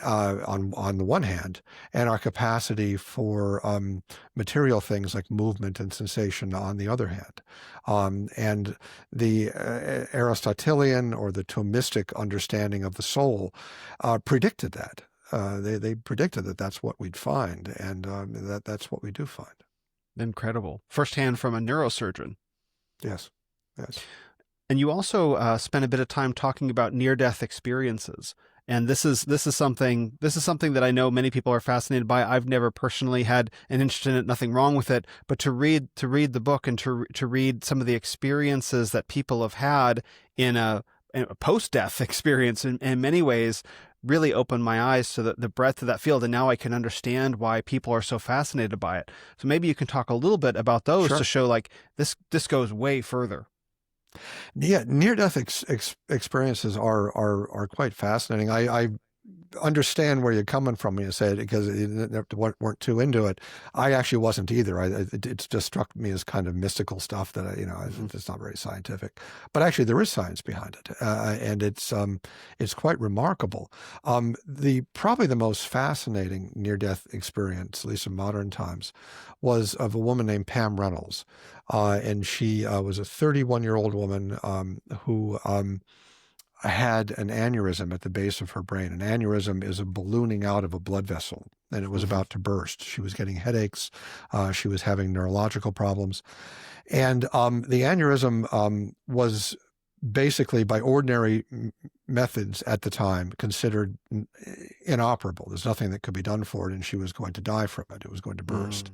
on the one hand, and our capacity for material things like movement and sensation on the other hand. And the Aristotelian or the Thomistic understanding of the soul predicted that. They predicted that that's what we'd find, and that's what we do find. Incredible. Firsthand from a neurosurgeon. Yes. And you also spent a bit of time talking about near-death experiences. And this is something that I know many people are fascinated by. I've never personally had an interest in it, nothing wrong with it, but to read the book and to read some of the experiences that people have had in a post-death experience in many ways really opened my eyes to the breadth of that field. And now I can understand why people are so fascinated by it. So maybe you can talk a little bit about those to show like this goes way further. Yeah, near-death experiences are quite fascinating. I understand where you're coming from when you say it, because you weren't too into it. I actually wasn't either. It just struck me as kind of mystical stuff that it's not very scientific. But actually, there is science behind it, and it's quite remarkable. Probably the most fascinating near-death experience, at least in modern times, was of a woman named Pam Reynolds, and she was a 31-year-old woman who had an aneurysm at the base of her brain. An aneurysm is a ballooning out of a blood vessel, and it was about to burst. She was getting headaches. She was having neurological problems. And the aneurysm was basically, by ordinary methods at the time, considered inoperable. There's nothing that could be done for it, and she was going to die from it. It was going to burst.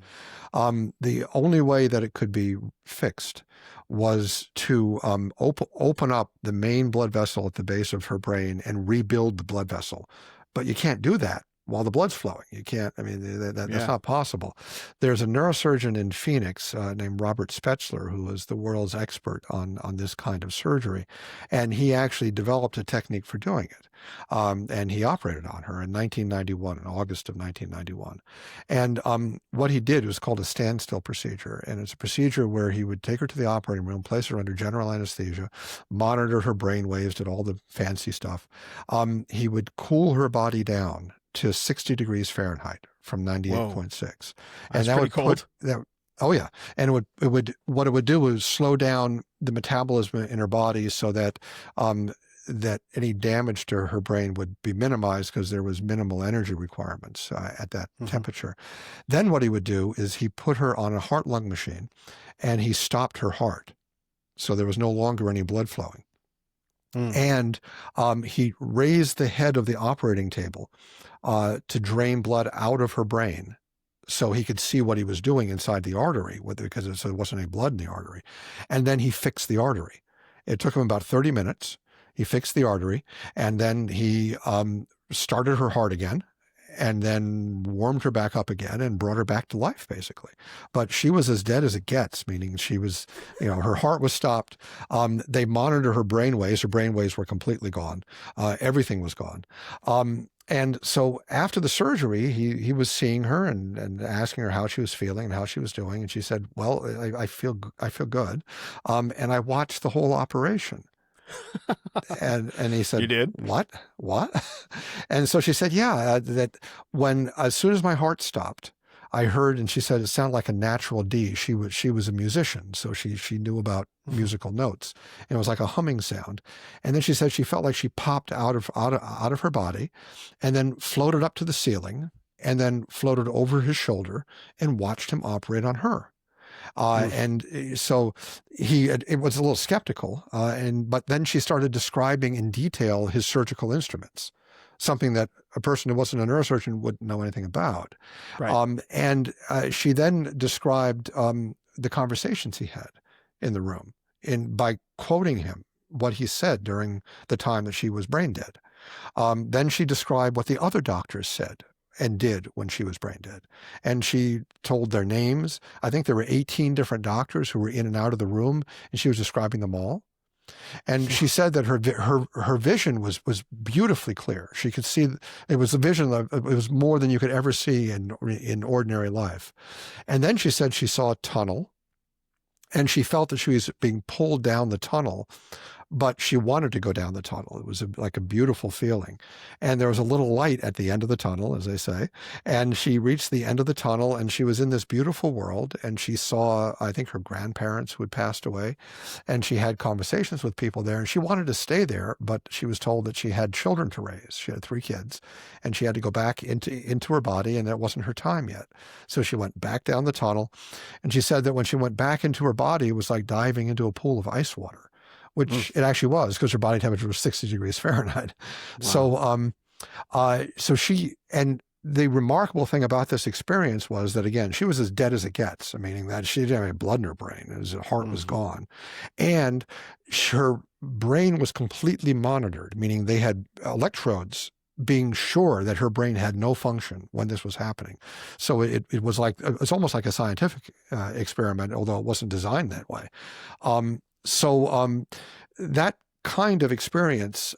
The only way that it could be fixed was to open up the main blood vessel at the base of her brain and rebuild the blood vessel. But you can't do that while the blood's flowing. You can't, I mean, that's not possible. There's a neurosurgeon in Phoenix named Robert Spetzler, who is the world's expert on this kind of surgery. And he actually developed a technique for doing it. And he operated on her in 1991, in August of 1991. And what he did was called a standstill procedure. And it's a procedure where he would take her to the operating room, place her under general anesthesia, monitor her brain waves, did all the fancy stuff. He would cool her body down to 60 degrees Fahrenheit from 98.6. And that would cold. Oh yeah, and what it would do was slow down the metabolism in her body so that that any damage to her brain would be minimized because there was minimal energy requirements at that temperature. Then what he would do is he put her on a heart-lung machine, and he stopped her heart, so there was no longer any blood flowing. And he raised the head of the operating table to drain blood out of her brain, so he could see what he was doing inside the artery, because there wasn't any blood in the artery. And then he fixed the artery. It took him about 30 minutes. He fixed the artery, and then he started her heart again, and then warmed her back up again and brought her back to life, basically. But she was as dead as it gets, meaning she was, her heart was stopped. They monitored her brain waves. Her brain waves were completely gone. Everything was gone. And so after the surgery, he was seeing her and asking her how she was feeling and how she was doing. And she said, well, I feel good. And I watched the whole operation. And he said, you did? What? And so she said, yeah, that as soon as my heart stopped, I heard, and she said it sounded like a natural D. She was a musician, so she knew about musical notes, and it was like a humming sound. And then she said she felt like she popped out of her body, and then floated up to the ceiling, and then floated over his shoulder, and watched him operate on her. And so it was a little skeptical, but then she started describing in detail his surgical instruments, something that a person who wasn't a neurosurgeon wouldn't know anything about. Right. And she then described the conversations he had in the room by quoting him, what he said during the time that she was brain dead. Then she described what the other doctors said and did when she was brain dead. And she told their names. I think there were 18 different doctors who were in and out of the room, and she was describing them all. And she said that her vision was beautifully clear. She could see, it was a vision of, it was more than you could ever see in ordinary life. And then she said she saw a tunnel, and she felt that she was being pulled down the tunnel, but she wanted to go down the tunnel. It was like a beautiful feeling. And there was a little light at the end of the tunnel, as they say. And she reached the end of the tunnel, and she was in this beautiful world. And she saw, I think, her grandparents who had passed away. And she had conversations with people there. And she wanted to stay there, but she was told that she had children to raise. She had 3 kids, and she had to go back into her body, and it wasn't her time yet. So she went back down the tunnel. And she said that when she went back into her body, it was like diving into a pool of ice water, which it actually was, because her body temperature was 60 degrees Fahrenheit. Wow. So she, and the remarkable thing about this experience was that, again, she was as dead as it gets, meaning that she didn't have any blood in her brain. Her heart was gone. And her brain was completely monitored, meaning they had electrodes being sure that her brain had no function when this was happening. So it was almost like a scientific experiment, although it wasn't designed that way. So that kind of experience,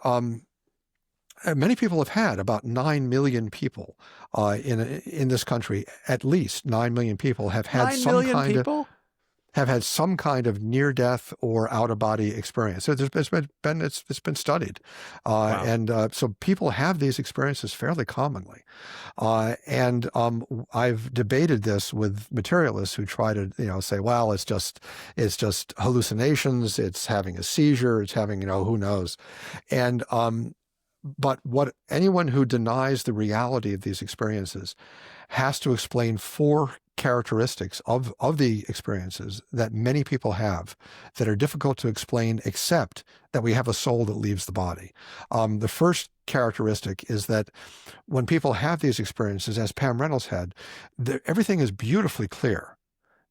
many people have had. About 9 million people in this country, at least 9 million people have had some kind of near-death or out-of-body experience. So it's been studied, Wow. And so people have these experiences fairly commonly. And I've debated this with materialists who try to say, well, it's just hallucinations, it's having a seizure, it's having who knows, and but what anyone who denies the reality of these experiences has to explain 4 characteristics of the experiences that many people have that are difficult to explain, except that we have a soul that leaves the body. The first characteristic is that when people have these experiences, as Pam Reynolds had, everything is beautifully clear.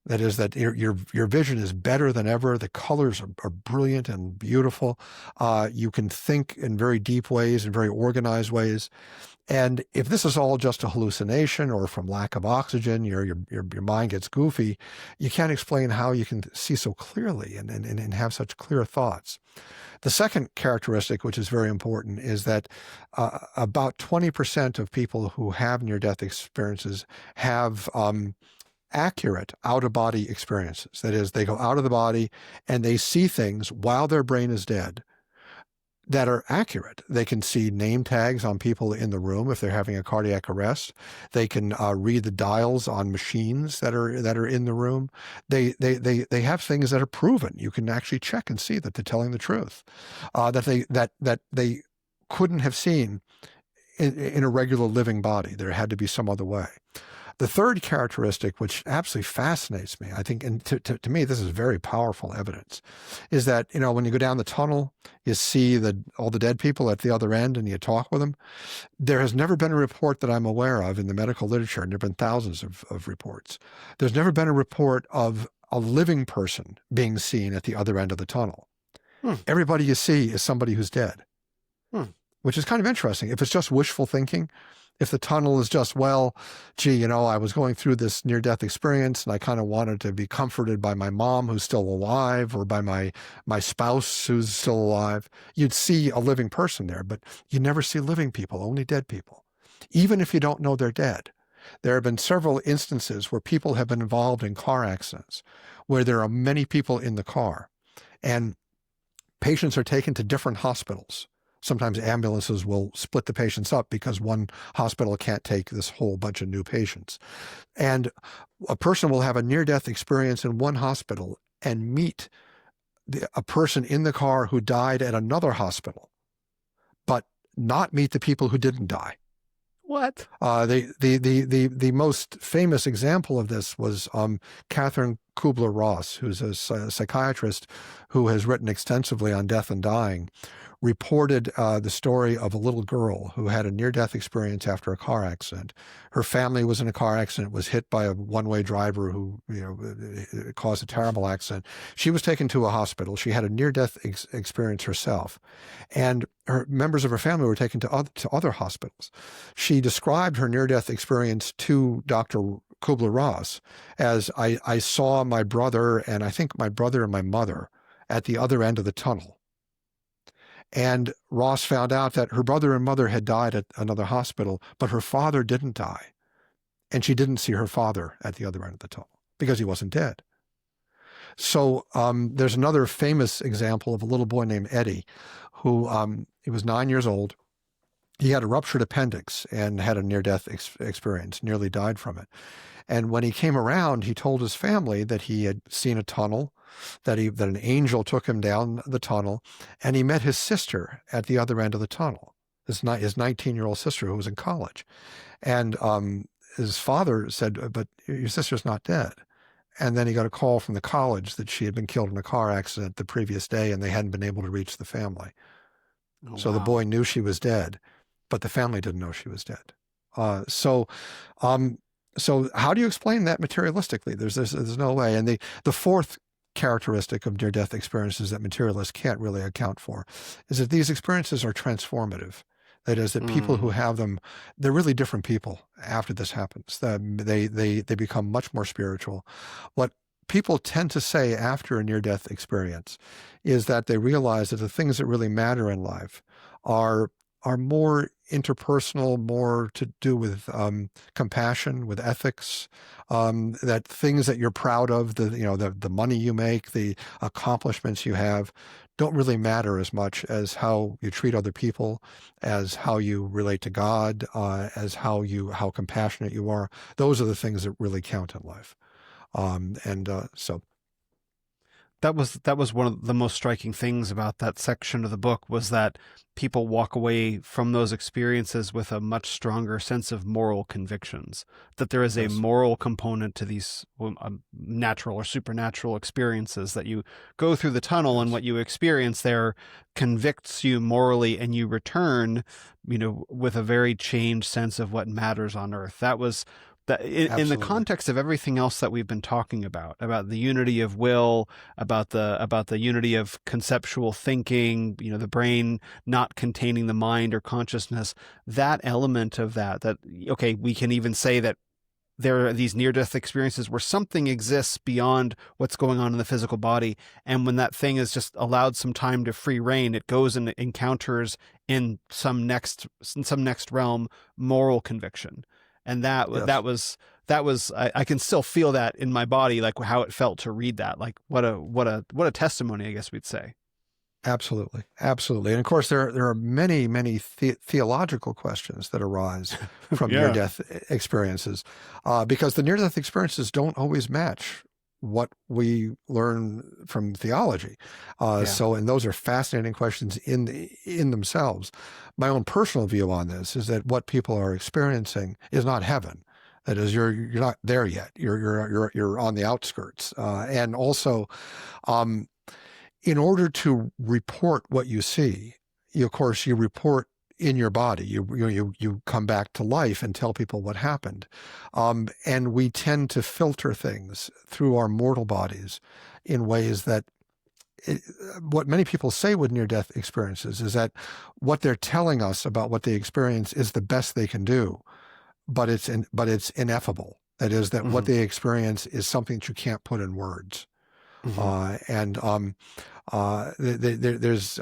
That is, that your vision is better than ever. The colors are brilliant and beautiful. You can think in very deep ways, in very organized ways. And if this is all just a hallucination or from lack of oxygen, your mind gets goofy, you can't explain how you can see so clearly and have such clear thoughts. The second characteristic, which is very important, is that about 20% of people who have near-death experiences have accurate out-of-body experiences. That is, they go out of the body and they see things while their brain is dead that are accurate. They can see name tags on people in the room if they're having a cardiac arrest. They can read the dials on machines that are in the room. They have things that are proven. You can actually check and see that they're telling the truth, that they couldn't have seen in a regular living body. There had to be some other way. The third characteristic, which absolutely fascinates me, I think, and to me, this is very powerful evidence, is that, when you go down the tunnel, you see all the dead people at the other end and you talk with them. There has never been a report that I'm aware of in the medical literature, and there have been thousands of reports. There's never been a report of a living person being seen at the other end of the tunnel. Everybody you see is somebody who's dead, which is kind of interesting. If it's just wishful thinking, if the tunnel is just, well, gee, I was going through this near-death experience and I kind of wanted to be comforted by my mom who's still alive or by my spouse who's still alive, you'd see a living person there, but you never see living people, only dead people, even if you don't know they're dead. There have been several instances where people have been involved in car accidents where there are many people in the car and patients are taken to different hospitals. Sometimes ambulances will split the patients up because one hospital can't take this whole bunch of new patients. And a person will have a near-death experience in one hospital and meet a person in the car who died at another hospital, but not meet the people who didn't die. What? The most famous example of this was Catherine Kubler-Ross, who's a psychiatrist who has written extensively on death and dying, reported the story of a little girl who had a near-death experience after a car accident. Her family was in a car accident, was hit by a one-way driver who caused a terrible accident. She was taken to a hospital. She had a near-death experience herself, and her members of her family were taken to other hospitals. She described her near-death experience to Dr. Kubler-Ross as, I saw my brother and I think my brother and my mother at the other end of the tunnel. And Ross found out that her brother and mother had died at another hospital, but her father didn't die. And she didn't see her father at the other end of the tunnel because he wasn't dead. So there's another famous example of a little boy named Eddie who he was 9 years old. He had a ruptured appendix and had a near-death experience, nearly died from it. And when he came around, he told his family that he had seen a tunnel, that an angel took him down the tunnel, and he met his sister at the other end of the tunnel, his 19-year-old sister who was in college. And his father said, but your sister's not dead. And then he got a call from the college that she had been killed in a car accident the previous day, and they hadn't been able to reach the family. Oh, so wow. The boy knew she was dead, but the family didn't know she was dead. So how do you explain that materialistically? There's no way. And the fourth characteristic of near-death experiences that materialists can't really account for is that these experiences are transformative. That is, that people who have them, they're really different people after this happens. They become much more spiritual. What people tend to say after a near-death experience is that they realize that the things that really matter in life are more interpersonal, more to do with compassion, with ethics, that things that you're proud of, the money you make, the accomplishments you have, don't really matter as much as how you treat other people, as how you relate to God, as how compassionate you are. Those are the things that really count in life. So that was one of the most striking things about that section of the book, was that people walk away from those experiences with a much stronger sense of moral convictions, that there is a moral component to these natural or supernatural experiences, that you go through the tunnel and what you experience there convicts you morally, and you return, with a very changed sense of what matters on earth. That was That in the Absolutely. context of everything else that we've been talking about the unity of will, about the unity of conceptual thinking, the brain not containing the mind or consciousness, that element of that, okay, we can even say that there are these near-death experiences where something exists beyond what's going on in the physical body. And when that thing is just allowed some time to free reign, it goes and encounters in some next realm moral conviction. And Yes. that was I can still feel that in my body, like how it felt to read that. Like what a testimony, I guess we'd say. Absolutely, absolutely, and of course there are many theological questions that arise from Yeah. near-death experiences, because the near-death experiences don't always match what we learn from theology. Yeah. So, and those are fascinating questions in themselves. My own personal view on this is that what people are experiencing is not heaven. That is, you're not there yet. You're on the outskirts, and also. In order to report what you see, of course, you report in your body. You come back to life and tell people what happened, and we tend to filter things through our mortal bodies in ways that. What many people say with near-death experiences is that what they're telling us about what they experience is the best they can do, but it's ineffable. That is, that what Hmm. they experience is something that you can't put in words. Hmm. And there's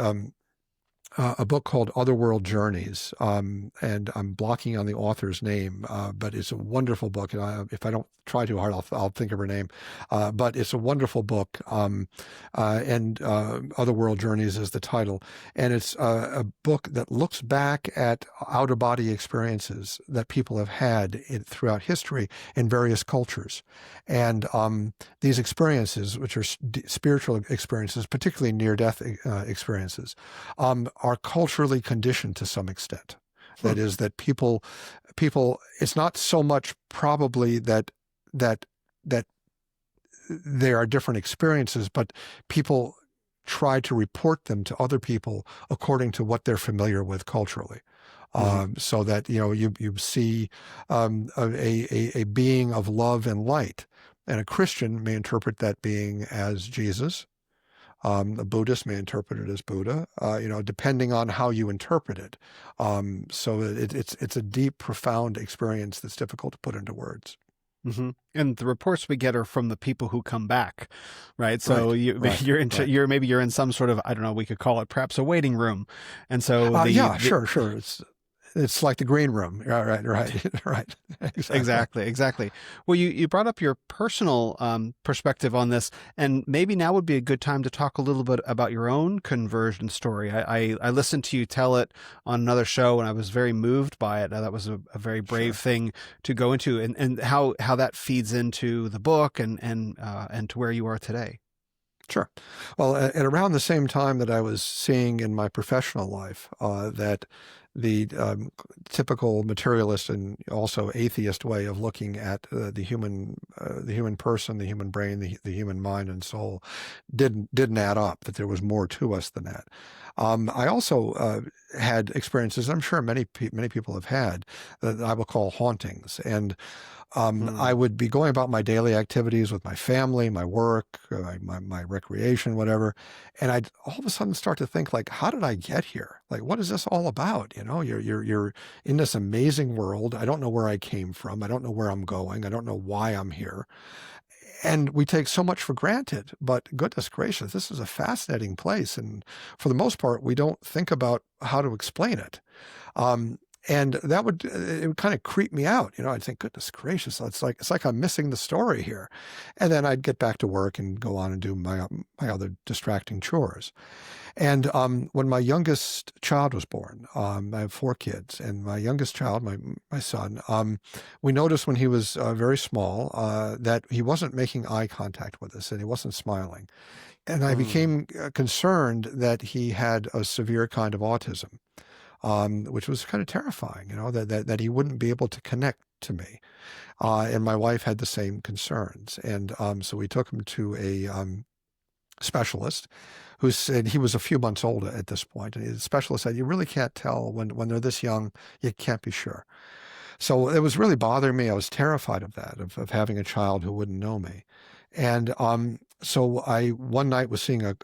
a book called Otherworld Journeys, and I'm blocking on the author's name, but it's a wonderful book. And if I don't try too hard, I'll think of her name. But it's a wonderful book, and Otherworld Journeys is the title. And it's a book that looks back at out-of-body experiences that people have had throughout history in various cultures. And these experiences, which are spiritual experiences, particularly near-death experiences, are culturally conditioned to some extent. Hmm. That is, that people, it's not so much probably that there are different experiences, but people try to report them to other people according to what they're familiar with culturally. Hmm. So that you see a being of love and light, and a Christian may interpret that being as Jesus. A Buddhist may interpret it as Buddha, depending on how you interpret it. So it's a deep, profound experience that's difficult to put into words. Hmm. And the reports we get are from the people who come back, right? So Right, right, right. you're in some sort of, I don't know, we could call it perhaps a waiting room, and so Yeah, sure, sure. It's like the green room. Right, right, right. Exactly. exactly. Well, you brought up your personal perspective on this, and maybe now would be a good time to talk a little bit about your own conversion story. I listened to you tell it on another show, and I was very moved by it. That was a very brave Sure. thing to go into, and how that feeds into the book and to where you are today. Sure. Well, at around the same time that I was seeing in my professional life that the typical materialist and also atheist way of looking at the human person, the human brain, the human mind and soul didn't add up. That there was more to us than that. I also had experiences. I'm sure many people have had that I will call hauntings, and I Mm. would be going about my daily activities with my family, my work, my recreation, whatever. And I'd all of a sudden start to think like, how did I get here? Like, what is this all about? You're in this amazing world. I don't know where I came from. I don't know where I'm going. I don't know why I'm here. And we take so much for granted, but goodness gracious, this is a fascinating place. And for the most part, we don't think about how to explain it. Um, and it would kind of creep me out. I'd think, goodness gracious, it's like I'm missing the story here. And then I'd get back to work and go on and do my other distracting chores. And when my youngest child was born, I have four kids, and my youngest child, my son, we noticed when he was very small that he wasn't making eye contact with us and he wasn't smiling. And I Mm. became concerned that he had a severe kind of autism, which was kind of terrifying, that he wouldn't be able to connect to me. And my wife had the same concerns. And so we took him to a specialist who said he was a few months old at this point. And the specialist said, you really can't tell when they're this young, you can't be sure. So it was really bothering me. I was terrified of that, of having a child who wouldn't know me. And so I one night was seeing a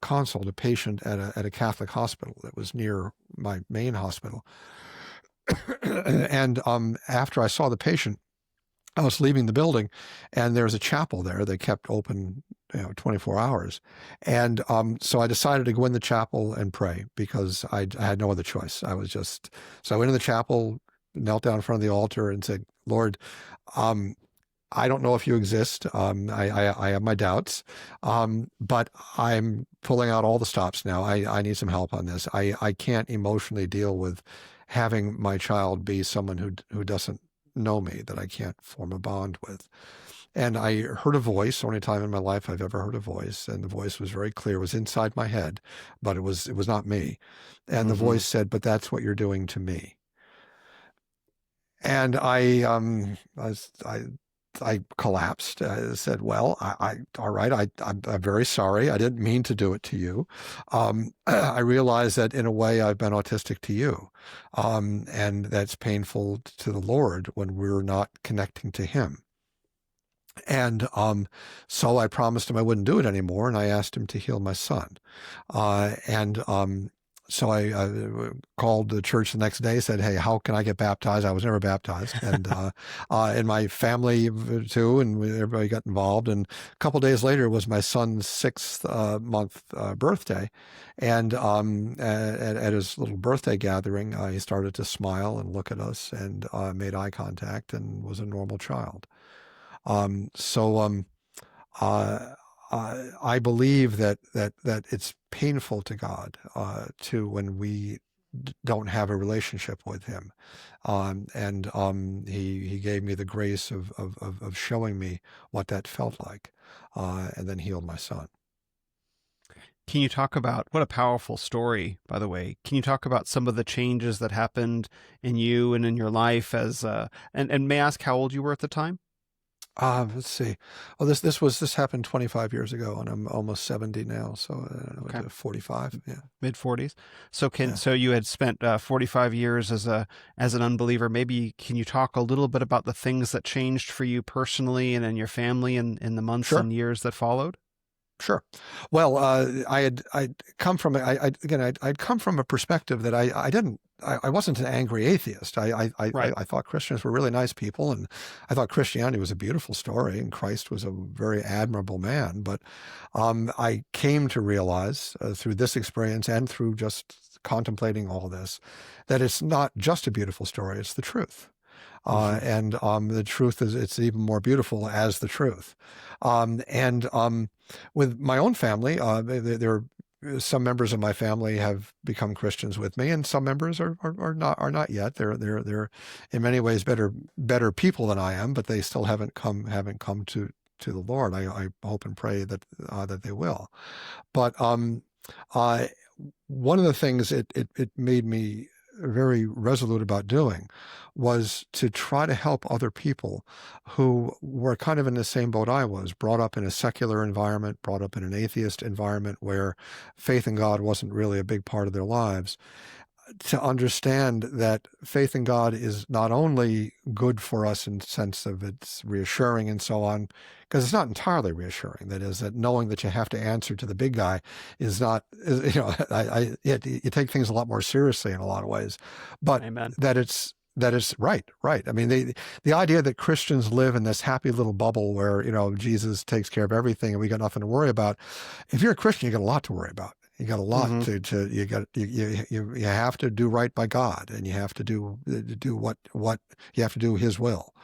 consult, a patient at a Catholic hospital that was near my main hospital. And after I saw the patient, I was leaving the building, and there was a chapel there. They kept open, 24 hours. And so I decided to go in the chapel and pray because I had no other choice. So I went in the chapel, knelt down in front of the altar and said, Lord, I don't know if you exist. I have my doubts, but I'm pulling out all the stops now. I need some help on this. I can't emotionally deal with having my child be someone who doesn't know me, that I can't form a bond with. And I heard a voice, only time in my life I've ever heard a voice, and the voice was very clear. It was inside my head, but it was not me. And the voice said, "But that's what you're doing to me." And I collapsed. I said, "Well, all right. I'm very sorry. I didn't mean to do it to you. I realize that in a way I've been autistic to you, and that's painful to the Lord when we're not connecting to Him." And so I promised him I wouldn't do it anymore, and I asked him to heal my son. And so I called the church the next day, said, "Hey, how can I get baptized?" I was never baptized, and in my family too, and everybody got involved. And a couple of days later was my son's 6th month birthday, and at his little birthday gathering, he started to smile and look at us, and made eye contact, and was a normal child. So I believe that it's painful to God to when we don't have a relationship with Him, and He gave me the grace of showing me what that felt like, and then healed my son. Can you talk about, what a powerful story, by the way? Can you talk about some of the changes that happened in you and in your life and may I ask how old you were at the time? Let's see. Well, this happened 25 years ago, and I'm almost 70 now, so I don't know, Okay. 45. Yeah. Mid 40s. So Yeah. so you had spent 45 years as an unbeliever. Maybe can you talk a little bit about the things that changed for you personally and in your family in the months Sure. and years that followed? Sure. Well, I'd come from I'd come from a perspective that I wasn't an angry atheist. Right. I thought Christians were really nice people, and I thought Christianity was a beautiful story, and Christ was a very admirable man. But I came to realize through this experience and through just contemplating all this that it's not just a beautiful story; it's the truth. And the truth is, it's even more beautiful as the truth. And with my own family, there are some members of my family have become Christians with me, and some members are not yet. They're in many ways better people than I am, but they still haven't come to the Lord. I hope and pray that they will. But uh, one of the things it made me very resolute about doing was to try to help other people who were kind of in the same boat I was, brought up in a secular environment, brought up in an atheist environment where faith in God wasn't really a big part of their lives, to understand that faith in God is not only good for us in the sense of it's reassuring and so on, because it's not entirely reassuring. That is, that knowing that you have to answer to the big guy is not, you take things a lot more seriously in a lot of ways, but Amen. that it's right. I mean, the idea that Christians live in this happy little bubble where, Jesus takes care of everything and we got nothing to worry about. If you're a Christian, you got a lot to worry about. You got a lot you have to do right by God, and you have to do what you have to do His will.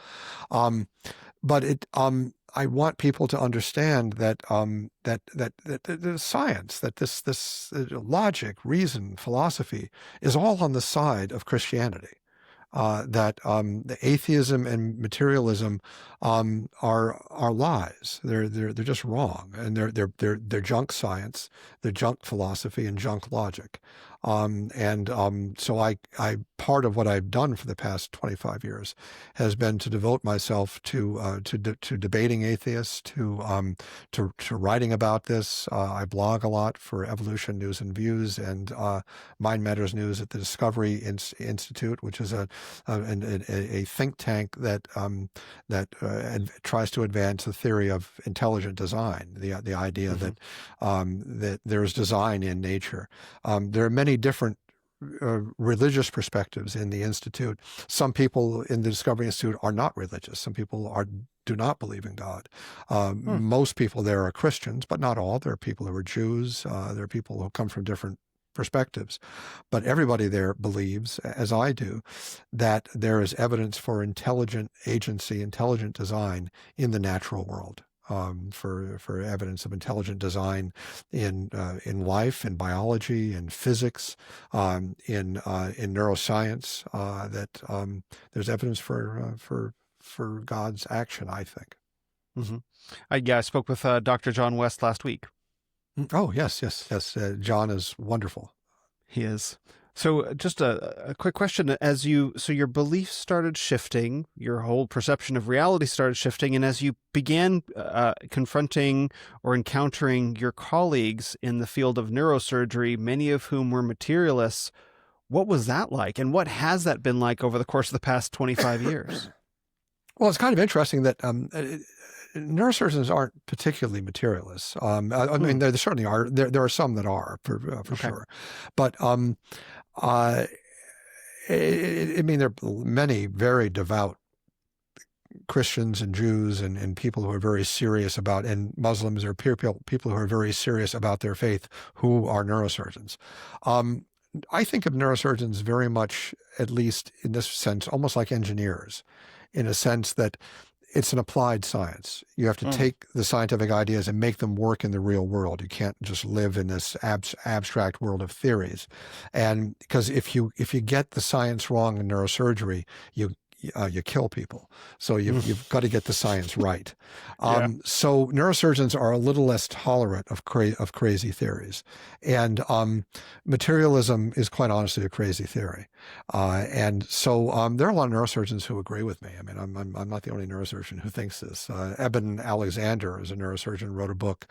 But I want people to understand that the science, that this logic, reason, philosophy is all on the side of Christianity. That the atheism and materialism are lies. They're just wrong, and they're junk science, they're junk philosophy, and junk logic. So I part of what I've done for the past 25 years has been to devote myself to debating atheists, to writing about this. I blog a lot for Evolution News and Views and Mind Matters News at the Discovery Institute, which is a think tank that tries to advance the theory of intelligent design, the idea that there's design in nature. There are many different religious perspectives in the Institute. Some people in the Discovery Institute are not religious. Some people do not believe in God. Most people there are Christians, but not all. There are people who are Jews. There are people who come from different perspectives. But everybody there believes, as I do, that there is evidence for intelligent agency, intelligent design in the natural world. For evidence of intelligent design in life, in biology, in physics, in neuroscience, that there's evidence for God's action, I think. Mm-hmm. I spoke with Dr. John West last week. Oh, yes. John is wonderful. He is. So just a quick question. So your beliefs started shifting, your whole perception of reality started shifting, and as you began confronting or encountering your colleagues in the field of neurosurgery, many of whom were materialists, what was that like? And what has that been like over the course of the past 25 years? Well, it's kind of interesting that neurosurgeons aren't particularly materialists. I mean, there certainly are. There are some that are, for sure. But I mean, there are many very devout Christians and Jews and people who are very serious about, and Muslims or people who are very serious about their faith who are neurosurgeons. I think of neurosurgeons very much, at least in this sense, almost like engineers, in a sense that it's an applied science. You have to take the scientific ideas and make them work in the real world. You can't just live in this abstract world of theories. And because if you get the science wrong in neurosurgery, you kill people. So you've got to get the science right. So neurosurgeons are a little less tolerant of crazy theories, and materialism is quite honestly a crazy theory. And so there are a lot of neurosurgeons who agree with me. I mean, I'm not the only neurosurgeon who thinks this. Eben Alexander is a neurosurgeon, wrote a book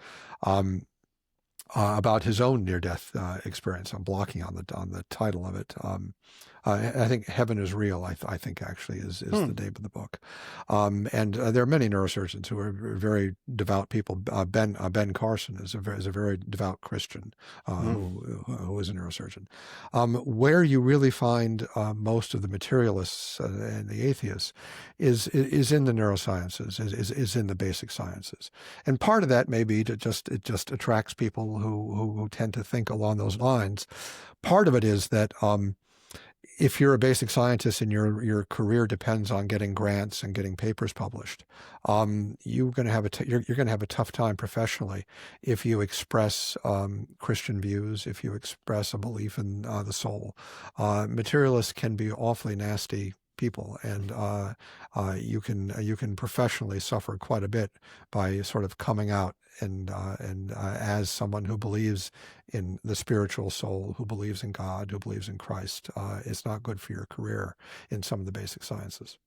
about his own near-death experience. I'm blocking on the title of it. I think Heaven is Real, I think actually is the name of the book. And there are many neurosurgeons who are very devout people. Ben Carson is a very devout Christian who is a neurosurgeon. Where you really find most of the materialists and the atheists is in the neurosciences, is in the basic sciences. And part of that may be it just attracts people who tend to think along those lines. Part of it is that if you're a basic scientist and your career depends on getting grants and getting papers published, you're going to have a tough time professionally if you express Christian views, if you express a belief in the soul. Materialists can be awfully nasty people, and you can professionally suffer quite a bit by sort of coming out and as someone who believes in the spiritual soul, who believes in God, who believes in Christ. It's not good for your career in some of the basic sciences.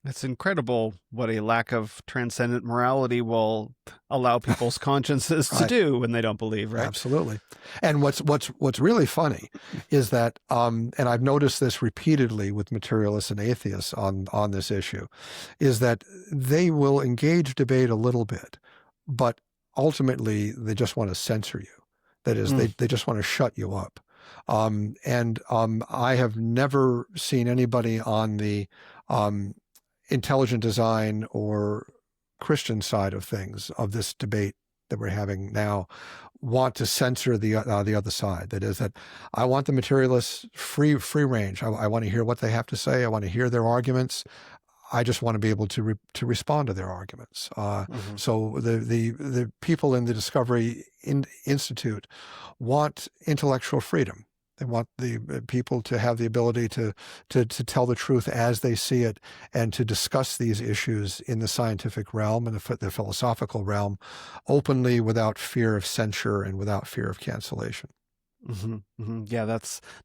It's incredible what a lack of transcendent morality will allow people's consciences to do when they don't believe, right? Absolutely. And what's really funny is that, and I've noticed this repeatedly with materialists and atheists on this issue, is that they will engage debate a little bit, but ultimately they just want to censor you. That is, they just want to shut you up. I have never seen anybody on the intelligent design or Christian side of things, of this debate that we're having now, want to censor the other side. That is, that I want the materialists free range. I want to hear what they have to say. I want to hear their arguments. I just want to be able to respond to their arguments. So the people in the Discovery Institute want intellectual freedom. They want the people to have the ability to tell the truth as they see it, and to discuss these issues in the scientific realm and the philosophical realm openly, without fear of censure and without fear of cancellation. Yeah,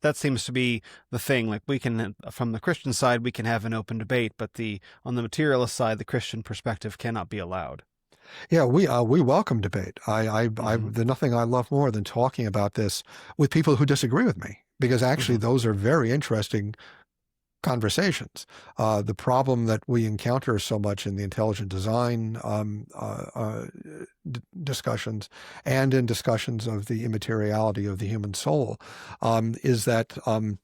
that seems to be the thing. Like we can, from the Christian side, we can have an open debate, but on the materialist side, the Christian perspective cannot be allowed. Yeah, we welcome debate. Hmm. There's nothing I love more than talking about this with people who disagree with me, because actually Hmm. those are very interesting conversations. The problem that we encounter so much in the intelligent design discussions and in discussions of the immateriality of the human soul is that our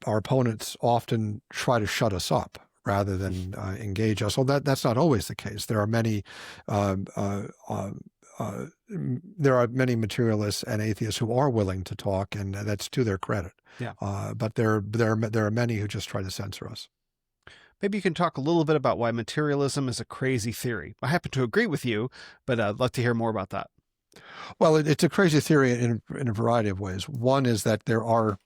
opponents often try to shut us up rather than engage us. Well, that's not always the case. There are many um, uh, um, there are many materialists and atheists who are willing to talk, and that's to their credit. Yeah. But there are many who just try to censor us. Maybe you can talk a little bit about why materialism is a crazy theory. I happen to agree with you, but I'd like to hear more about that. Well, it's a crazy theory in a variety of ways. One is that there are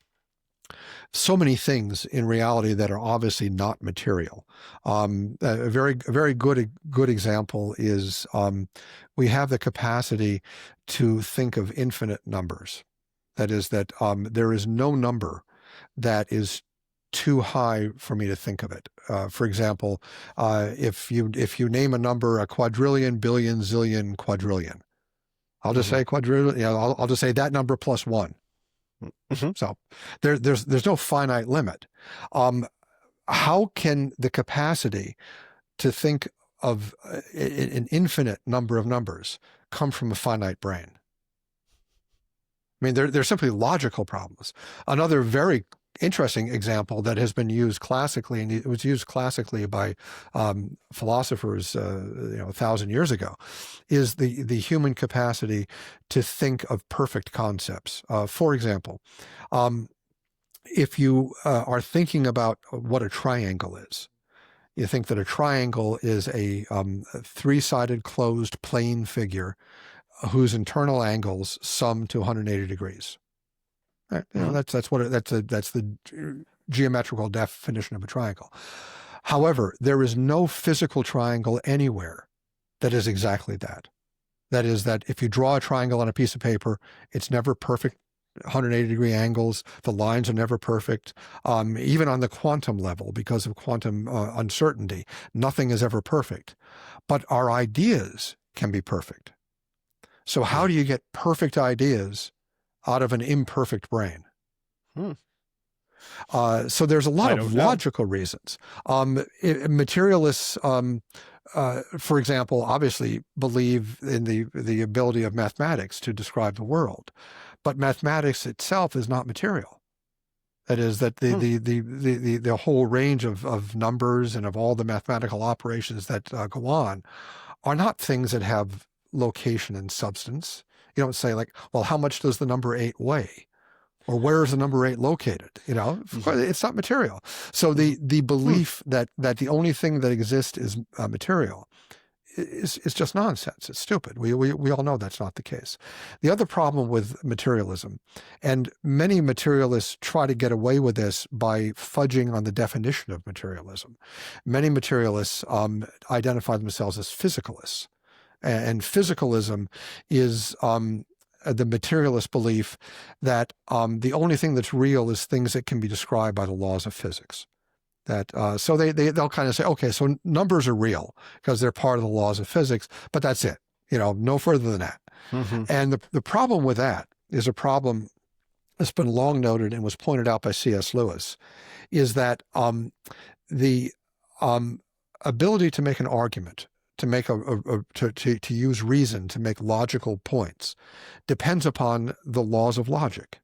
so many things in reality that are obviously not material. A very good example is we have the capacity to think of infinite numbers. That is that there is no number that is too high for me to think of it. For example, if you name a number, a quadrillion, billion, zillion, quadrillion, I'll just Hmm. say quadrillion. I'll just say that number plus one. Hmm. So there's no finite limit. Um, how can the capacity to think of an infinite number of numbers come from a finite brain? I mean, they're simply logical problems. Another very interesting example that has been used classically, and it was used classically by philosophers, 1,000 years ago, is the human capacity to think of perfect concepts. For example, um, if you are thinking about what a triangle is, you think that a triangle is a three-sided closed plane figure whose internal angles sum to 180 degrees. Right? Hmm. That's the geometrical definition of a triangle. However, there is no physical triangle anywhere that is exactly that. That is that if you draw a triangle on a piece of paper, it's never perfect 180-degree angles. The lines are never perfect. Even on the quantum level, because of quantum uncertainty, nothing is ever perfect. But our ideas can be perfect. So how Hmm. do you get perfect ideas out of an imperfect brain? Hmm. So there's a lot I of don't know. logical reasons. Materialists, for example, obviously believe in the ability of mathematics to describe the world, but mathematics itself is not material. That is that Hmm. the whole range of numbers and of all the mathematical operations that go on are not things that have location and substance. You don't say like, well, how much does the number 8 weigh? Or where is the number 8 located? Of course, Hmm. it's not material. So Hmm. the Hmm. belief that the only thing that exists is material is just nonsense. It's stupid. We all know that's not the case. The other problem with materialism, and many materialists try to get away with this by fudging on the definition of materialism. Many materialists identify themselves as physicalists, and physicalism is the materialist belief that the only thing that's real is things that can be described by the laws of physics. That so they'll kind of say, okay, so numbers are real because they're part of the laws of physics, but that's it. No further than that. Hmm. And the problem with that is a problem that's been long noted and was pointed out by C.S. Lewis, is that the um, ability to make an argument, to make to use reason to make logical points, depends upon the laws of logic.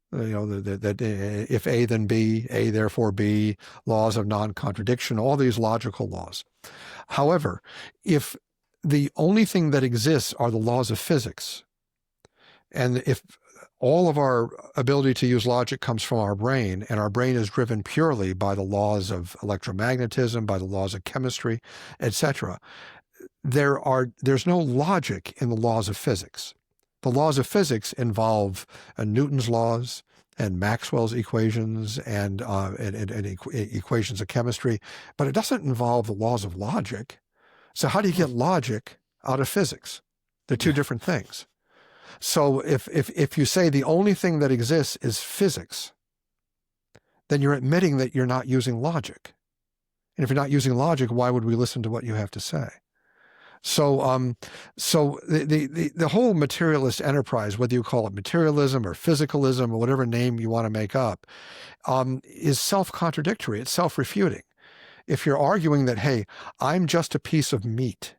That if A then B, A therefore B, laws of non-contradiction, all these logical laws. However, if the only thing that exists are the laws of physics, and if all of our ability to use logic comes from our brain, and our brain is driven purely by the laws of electromagnetism, by the laws of chemistry, etc., there's no logic in the laws of physics. The laws of physics involve Newton's laws and Maxwell's equations and equations of chemistry, but it doesn't involve the laws of logic. So how do you get logic out of physics? They're two different things. So if you say the only thing that exists is physics, then you're admitting that you're not using logic. And if you're not using logic, why would we listen to what you have to say? So, so the whole materialist enterprise, whether you call it materialism or physicalism or whatever name you want to make up, is self-contradictory. It's self-refuting. If you're arguing that, hey, I'm just a piece of meat,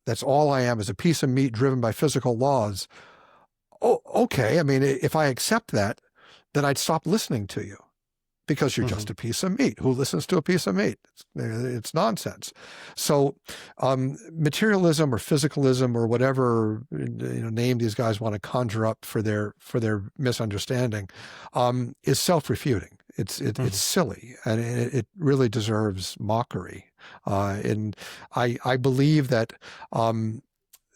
that's all I am, is a piece of meat driven by physical laws. Oh, okay. I mean, if I accept that, then I'd stop listening to you, because you're just a piece of meat. Who listens to a piece of meat? It's nonsense. So materialism or physicalism or whatever name these guys want to conjure up for their misunderstanding is self-refuting. It's silly, and it really deserves mockery. And I believe that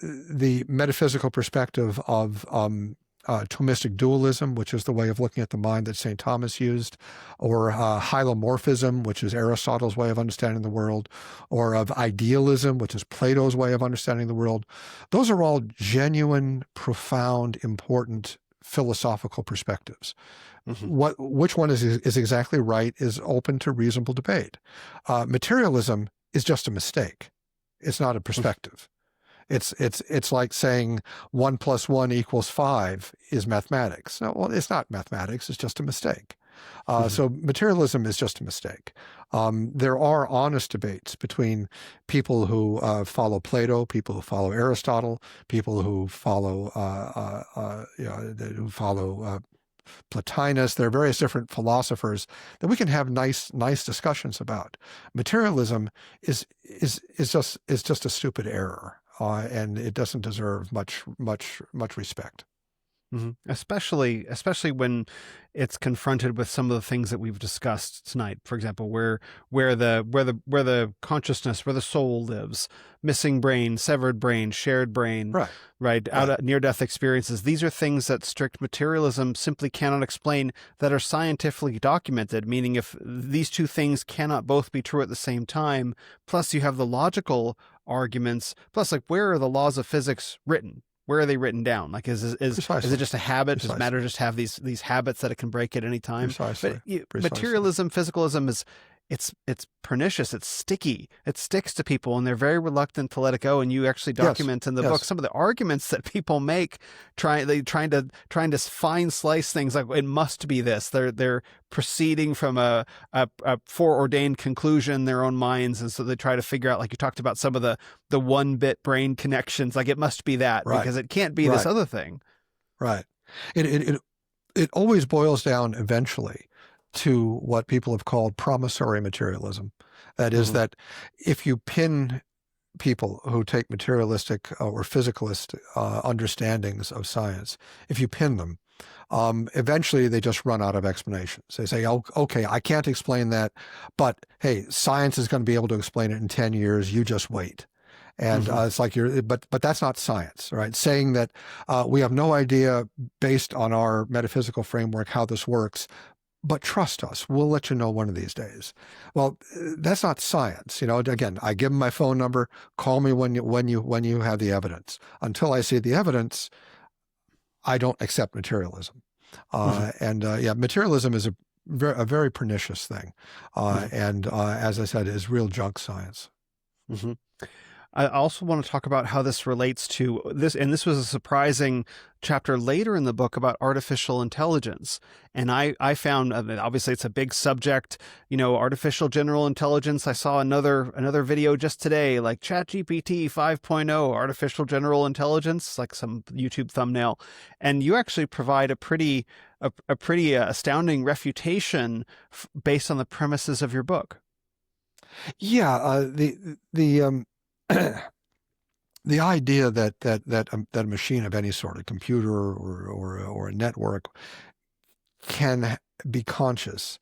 the metaphysical perspective of Thomistic dualism, which is the way of looking at the mind that St. Thomas used, or hylomorphism, which is Aristotle's way of understanding the world, or of idealism, which is Plato's way of understanding the world. Those are all genuine, profound, important philosophical perspectives. Which one is exactly right is open to reasonable debate. Materialism is just a mistake. It's not a perspective. It's like saying 1 + 1 = 5 is mathematics. No, well, it's not mathematics. It's just a mistake. So materialism is just a mistake. There are honest debates between people who follow Plato, people who follow Aristotle, people who follow Plotinus. There are various different philosophers that we can have nice discussions about. Materialism is just a stupid error. And it doesn't deserve much respect. Especially when it's confronted with some of the things that we've discussed tonight. For example, where the consciousness, where the soul lives, missing brain, severed brain, shared brain, right? Out of near-death experiences. These are things that strict materialism simply cannot explain, that are scientifically documented. Meaning, if these two things cannot both be true at the same time, plus you have the logical arguments, plus like, where are the laws of physics written? Where are they written down? Like, is it just a habit? Does matter just have these habits that it can break at any time? Precisely. But materialism, physicalism it's pernicious. It's sticky. It sticks to people, and they're very reluctant to let it go. And you actually document in the book some of the arguments that people make, trying to fine slice things like, it must be this. They're proceeding from a foreordained conclusion in their own minds, and so they try to figure out, like you talked about, some of the 1-bit brain connections. Like, it must be that because it can't be this other thing. Right. It always boils down eventually to what people have called promissory materialism. That is, that if you pin people who take materialistic or physicalist understandings of science, if you pin them, eventually they just run out of explanations. They say, oh, okay, I can't explain that, but hey, science is going to be able to explain it in 10 years. You just wait. And it's like but that's not science, right? Saying that we have no idea based on our metaphysical framework how this works, but trust us, we'll let you know one of these days. Well, that's not science. Again, I give them my phone number. Call me when you have the evidence. Until I see the evidence, I don't accept materialism. And materialism is a very pernicious thing, and as I said, is real junk science. I also want to talk about how this relates to this, and this was a surprising chapter later in the book about artificial intelligence. And I found, obviously it's a big subject, artificial general intelligence. I saw another video just today, like ChatGPT 5.0, artificial general intelligence, like some YouTube thumbnail. And you actually provide a pretty astounding refutation based on the premises of your book. Yeah, the idea that a machine of any sort, a computer or a network, can be conscious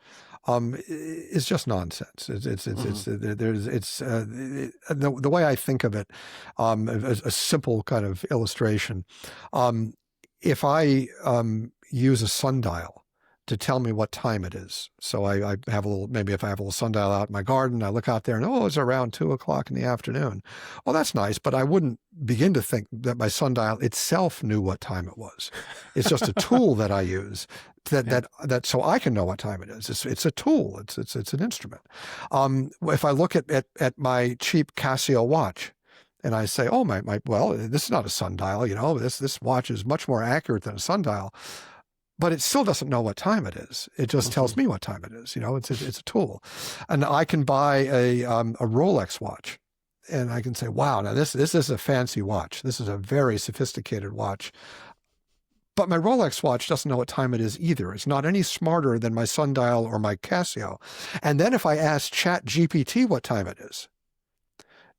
is just nonsense. The way I think of it, a simple kind of illustration. If I use a sundial to tell me what time it is. So I have a little, maybe if I have a little sundial out in my garden, I look out there and, oh, it's around 2 o'clock in the afternoon. Well, that's nice, but I wouldn't begin to think that my sundial itself knew what time it was. It's just a tool that I use that so I can know what time it is. It's a tool. It's an instrument. If I look at my cheap Casio watch, and I say, oh, well, this is not a sundial, this watch is much more accurate than a sundial, but it still doesn't know what time it is. It just tells me what time it is. It's a tool. And I can buy a Rolex watch, and I can say, wow, now this is a fancy watch. This is a very sophisticated watch. But my Rolex watch doesn't know what time it is either. It's not any smarter than my sundial or my Casio. And then if I ask ChatGPT what time it is,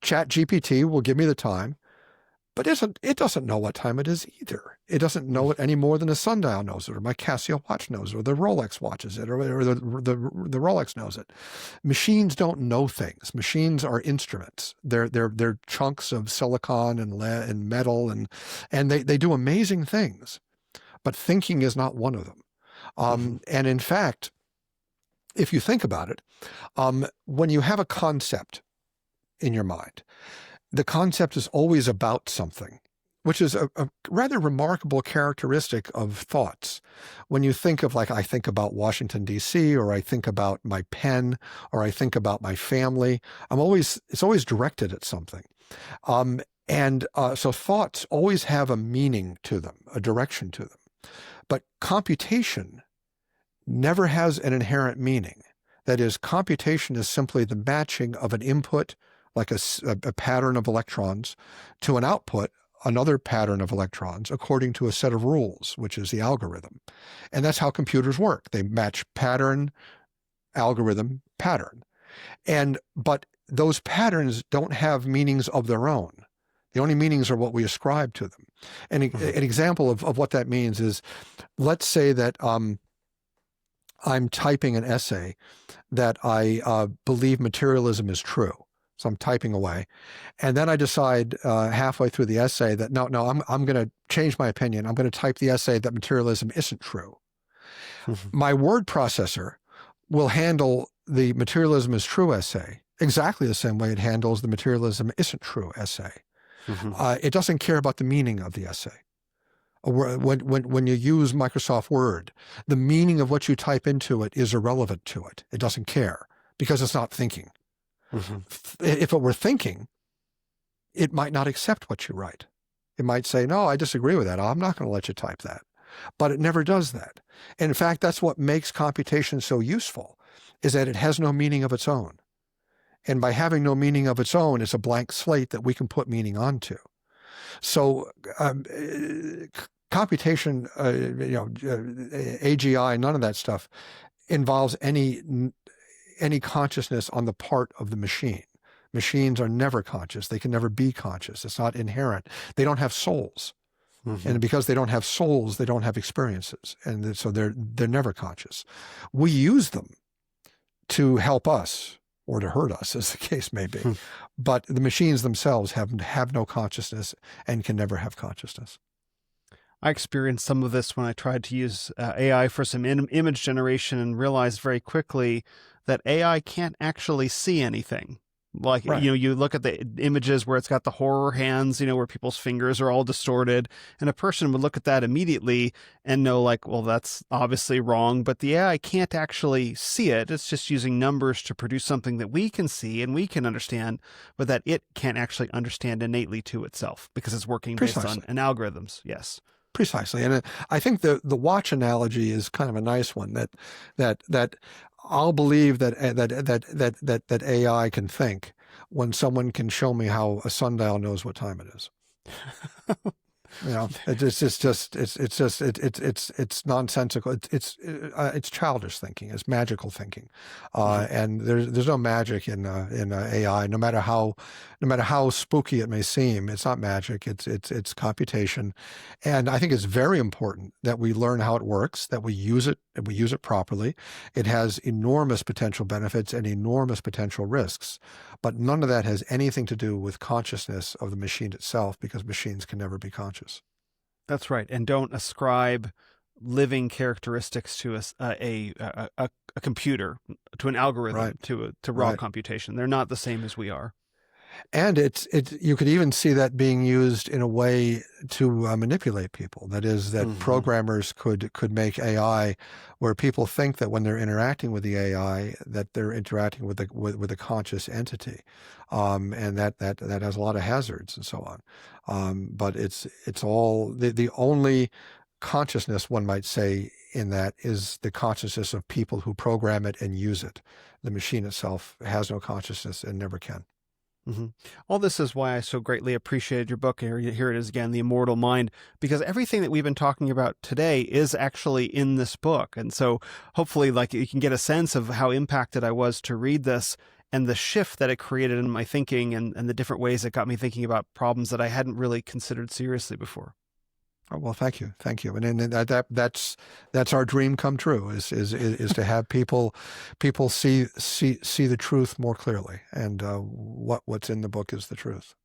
ChatGPT will give me the time, but it doesn't know what time it is either. It doesn't know it any more than a sundial knows it, or my Casio watch knows it, or the Rolex watches it, or the Rolex knows it. Machines don't know things. Machines are instruments. They're chunks of silicon and lead and metal, and they do amazing things. But thinking is not one of them. And in fact, if you think about it, when you have a concept in your mind, the concept is always about something, which is a rather remarkable characteristic of thoughts. When you think of, like, I think about Washington, D.C., or I think about my pen, or I think about my family, it's always directed at something. So thoughts always have a meaning to them, a direction to them. But computation never has an inherent meaning. That is, computation is simply the matching of an input, like a pattern of electrons, to an output, another pattern of electrons, according to a set of rules, which is the algorithm. And that's how computers work. They match pattern, algorithm, pattern. But those patterns don't have meanings of their own. The only meanings are what we ascribe to them. And an example of what that means is, let's say that I'm typing an essay that I believe materialism is true. So I'm typing away. And then I decide halfway through the essay that, no, I'm going to change my opinion. I'm going to type the essay that materialism isn't true. My word processor will handle the materialism is true essay exactly the same way it handles the materialism isn't true essay. It doesn't care about the meaning of the essay. When you use Microsoft Word, the meaning of what you type into it is irrelevant to it. It doesn't care because it's not thinking. If it were thinking, it might not accept what you write. It might say, no, I disagree with that. I'm not going to let you type that. But it never does that. And in fact, that's what makes computation so useful, is that it has no meaning of its own. And by having no meaning of its own, it's a blank slate that we can put meaning onto. So computation, AGI, none of that stuff involves any consciousness on the part of the machine. Machines are never conscious. They can never be conscious. It's not inherent. They don't have souls. And because they don't have souls, they don't have experiences. And so they're never conscious. We use them to help us or to hurt us, as the case may be. But the machines themselves have no consciousness and can never have consciousness. I experienced some of this when I tried to use AI for some image generation and realized very quickly that AI can't actually see anything. Like, Right. You look at the images where it's got the horror hands, where people's fingers are all distorted, and a person would look at that immediately and know, like, well, that's obviously wrong, but the AI can't actually see it. It's just using numbers to produce something that we can see and we can understand, but that it can't actually understand innately to itself because it's working based on algorithms. Yes. Precisely. And I think the watch analogy is kind of a nice one, that I'll believe that AI can think when someone can show me how a sundial knows what time it is. It's nonsensical. It's childish thinking. It's magical thinking, and there's no magic in AI. No matter how spooky it may seem, it's not magic. It's computation, and I think it's very important that we learn how it works, that we use it, and we use it properly. It has enormous potential benefits and enormous potential risks, but none of that has anything to do with consciousness of the machine itself, because machines can never be conscious. That's right. And don't ascribe living characteristics to a computer, to an algorithm, Right. to raw computation. They're not the same as we are. And you could even see that being used in a way to manipulate people. That is, that programmers could make AI where people think that when they're interacting with the AI, that they're interacting with a conscious entity, and that has a lot of hazards and so on. But it's all the only consciousness, one might say, in that is the consciousness of people who program it and use it. The machine itself has no consciousness and never can. Mm-hmm. All this is why I so greatly appreciated your book. Here it is again, The Immortal Mind, because everything that we've been talking about today is actually in this book. And so hopefully, like, you can get a sense of how impacted I was to read this and the shift that it created in my thinking and the different ways it got me thinking about problems that I hadn't really considered seriously before. Oh, well, thank you. And that's our dream come true, is to have people see the truth more clearly, and what's in the book is the truth.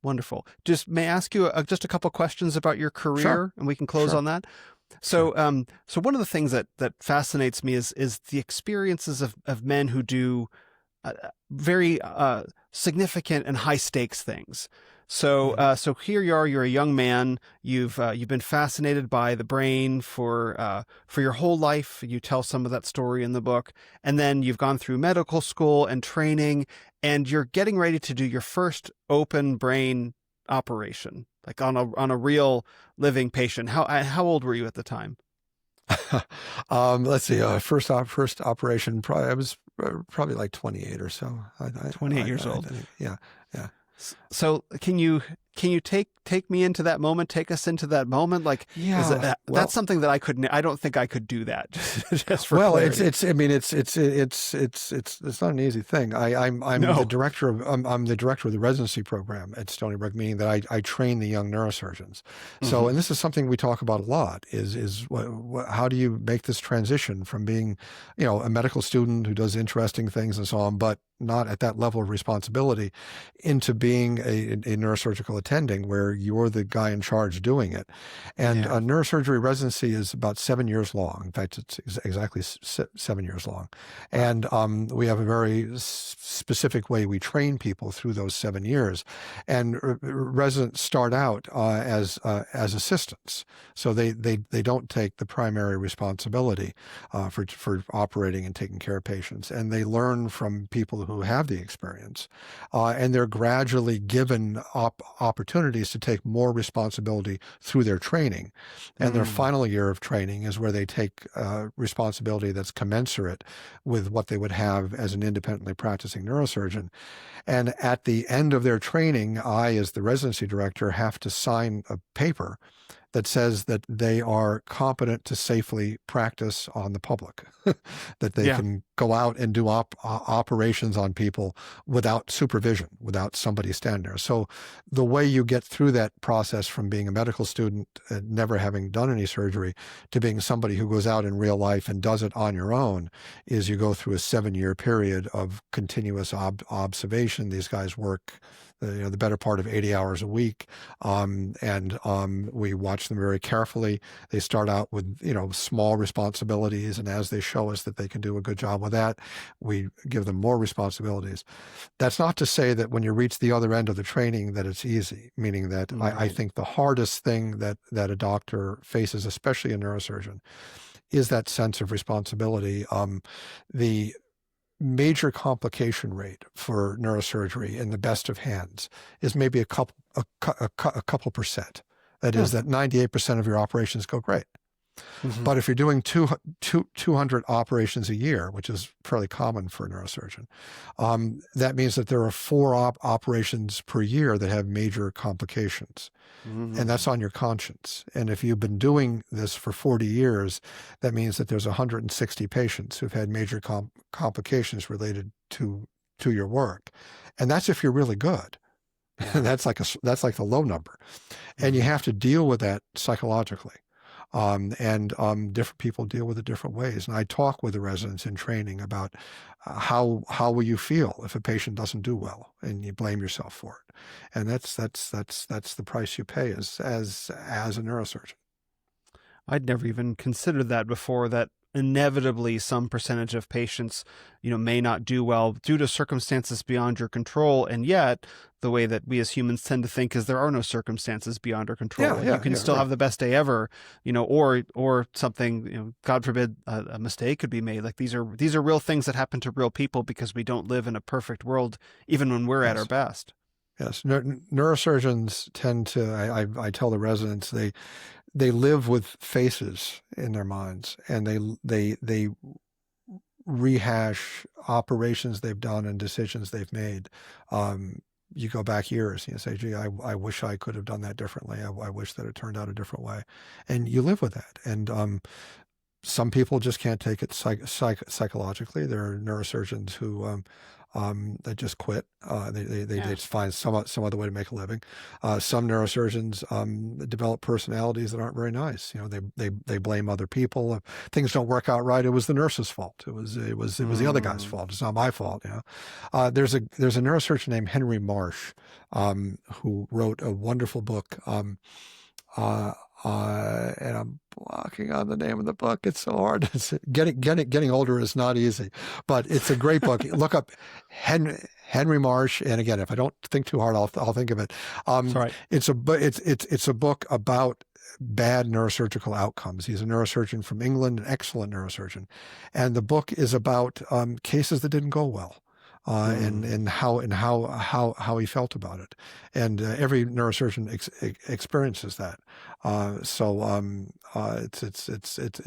Wonderful. Just may I ask you just a couple questions about your career, Sure. And we can close on that. So, so one of the things that fascinates me is the experiences of men who do very significant and high stakes things. So, so here you are. You're a young man. You've been fascinated by the brain for your whole life. You tell some of that story in the book, and then you've gone through medical school and training, and you're getting ready to do your first open brain operation, like on a real living patient. How old were you at the time? Let's see. First operation. I was probably like 28 or so. 28 years old. Yeah. So can you take me into that moment? Take us into that moment. Like, that's something that I don't think I could do that. Just for clarity. it's not an easy thing. I'm the director of the residency program at Stony Brook, meaning that I train the young neurosurgeons. So, and this is something we talk about a lot, is how do you make this transition from being, a medical student who does interesting things and so on, but not at that level of responsibility, into being a neurosurgical attending where you're the guy in charge doing it. And a neurosurgery residency is about 7 years long. In fact, it's exactly 7 years long. And we have a very specific way we train people through those 7 years. And residents start out as assistants. So they don't take the primary responsibility for operating and taking care of patients. And they learn from people who have the experience. And they're gradually given opportunities to take more responsibility through their training. And their final year of training is where they take responsibility that's commensurate with what they would have as an independently practicing neurosurgeon. And at the end of their training, I, as the residency director, have to sign a paper that says that they are competent to safely practice on the public, that they can go out and do operations on people without supervision, without somebody standing there. So the way you get through that process from being a medical student, never having done any surgery, to being somebody who goes out in real life and does it on your own, is you go through a 7-year period of continuous observation. These guys work the better part of 80 hours a week. And we watch them very carefully. They start out with, small responsibilities. And as they show us that they can do a good job with that, we give them more responsibilities. That's not to say that when you reach the other end of the training that it's easy, meaning that I think the hardest thing that a doctor faces, especially a neurosurgeon, is that sense of responsibility. The major complication rate for neurosurgery in the best of hands is maybe a couple percent. That is, that 98% of your operations go great. But if you're doing 200 operations a year, which is fairly common for a neurosurgeon, that means that there are 4 operations per year that have major complications. And that's on your conscience. And if you've been doing this for 40 years, that means that there's 160 patients who've had major complications related to your work. And that's if you're really good. that's like the low number. And you have to deal with that psychologically. Different people deal with it different ways. And I talk with the residents in training about how will you feel if a patient doesn't do well, and you blame yourself for it. And that's the price you pay as a neurosurgeon. I'd never even considered that before, that inevitably some percentage of patients, may not do well due to circumstances beyond your control. And yet the way that we as humans tend to think is there are no circumstances beyond our control. Yeah, You can still right. have the best day ever, or something, God forbid, a mistake could be made. Like these are real things that happen to real people because we don't live in a perfect world, even when we're at our Yes. best. Yes. Neurosurgeons tend to, I tell the residents, they live with faces in their minds, and they rehash operations they've done and decisions they've made. You go back years and you say, gee, I wish I could have done that differently. I wish that it turned out a different way. And you live with that. And some people just can't take it psychologically. There are neurosurgeons who they just quit. They just find some other way to make a living. Some neurosurgeons develop personalities that aren't very nice. They blame other people. If things don't work out right, it was the nurse's fault. It was the other guy's fault. It's not my fault. There's a neurosurgeon named Henry Marsh who wrote a wonderful book. And I'm blocking on the name of the book. It's so hard. Getting older is not easy, but it's a great book. Look up Henry Marsh, and again, if I don't think too hard, I'll think of it. Sorry. It's a book about bad neurosurgical outcomes. He's a neurosurgeon from England, an excellent neurosurgeon, and the book is about cases that didn't go well. And how he felt about it, and every neurosurgeon experiences that. It's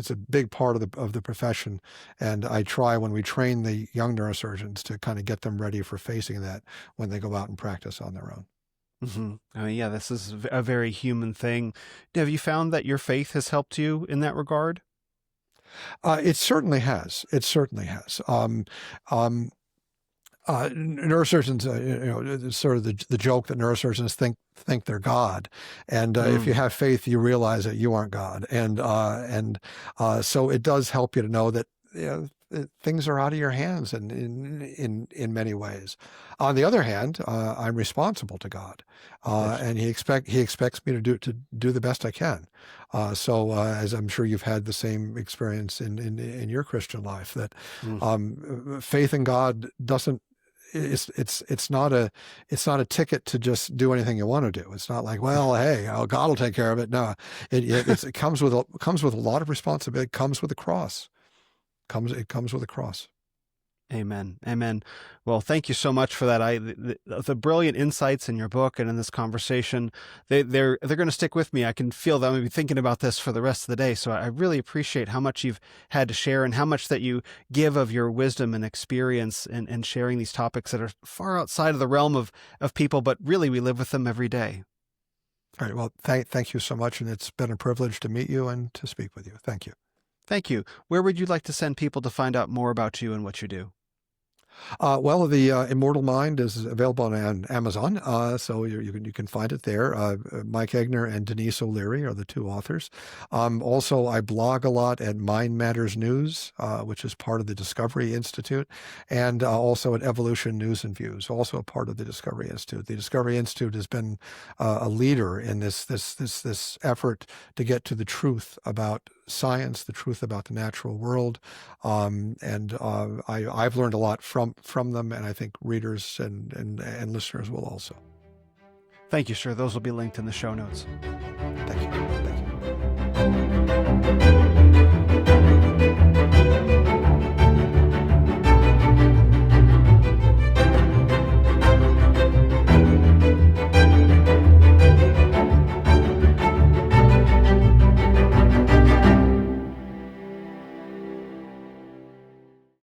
a big part of the profession, and I try when we train the young neurosurgeons to kind of get them ready for facing that when they go out and practice on their own. Mm-hmm. I mean, yeah, this is a very human thing. Have you found that your faith has helped you in that regard? It certainly has. It certainly has. Neurosurgeons, sort of the joke that neurosurgeons think they're God, and if you have faith, you realize that you aren't God, and so it does help you to know that things are out of your hands, and in many ways. On the other hand, I'm responsible to God, and He expects me to do the best I can. So as I'm sure you've had the same experience in your Christian life, that faith in God doesn't. It's not a ticket to just do anything you want to do. It's not like, well, hey, God will take care of it. No, it comes with a lot of responsibility. It comes with a cross. It comes with a cross. Amen. Amen. Well, thank you so much for that. The brilliant insights in your book and in this conversation, they're going to stick with me. I can feel that I'm going to be thinking about this for the rest of the day. So I really appreciate how much you've had to share and how much that you give of your wisdom and experience in sharing these topics that are far outside of the realm of people, but really we live with them every day. All right. Well, thank you so much. And it's been a privilege to meet you and to speak with you. Thank you. Thank you. Where would you like to send people to find out more about you and what you do? Well, the Immortal Mind is available on Amazon, so you can find it there. Mike Egnor and Denise O'Leary are the two authors. Also, I blog a lot at Mind Matters News, which is part of the Discovery Institute, and also at Evolution News and Views, also a part of the Discovery Institute. The Discovery Institute has been a leader in this effort to get to the truth about science, the truth about the natural world, and I've learned a lot from them, and I think readers and listeners will also. Thank you, sir. Those will be linked in the show notes. Thank you.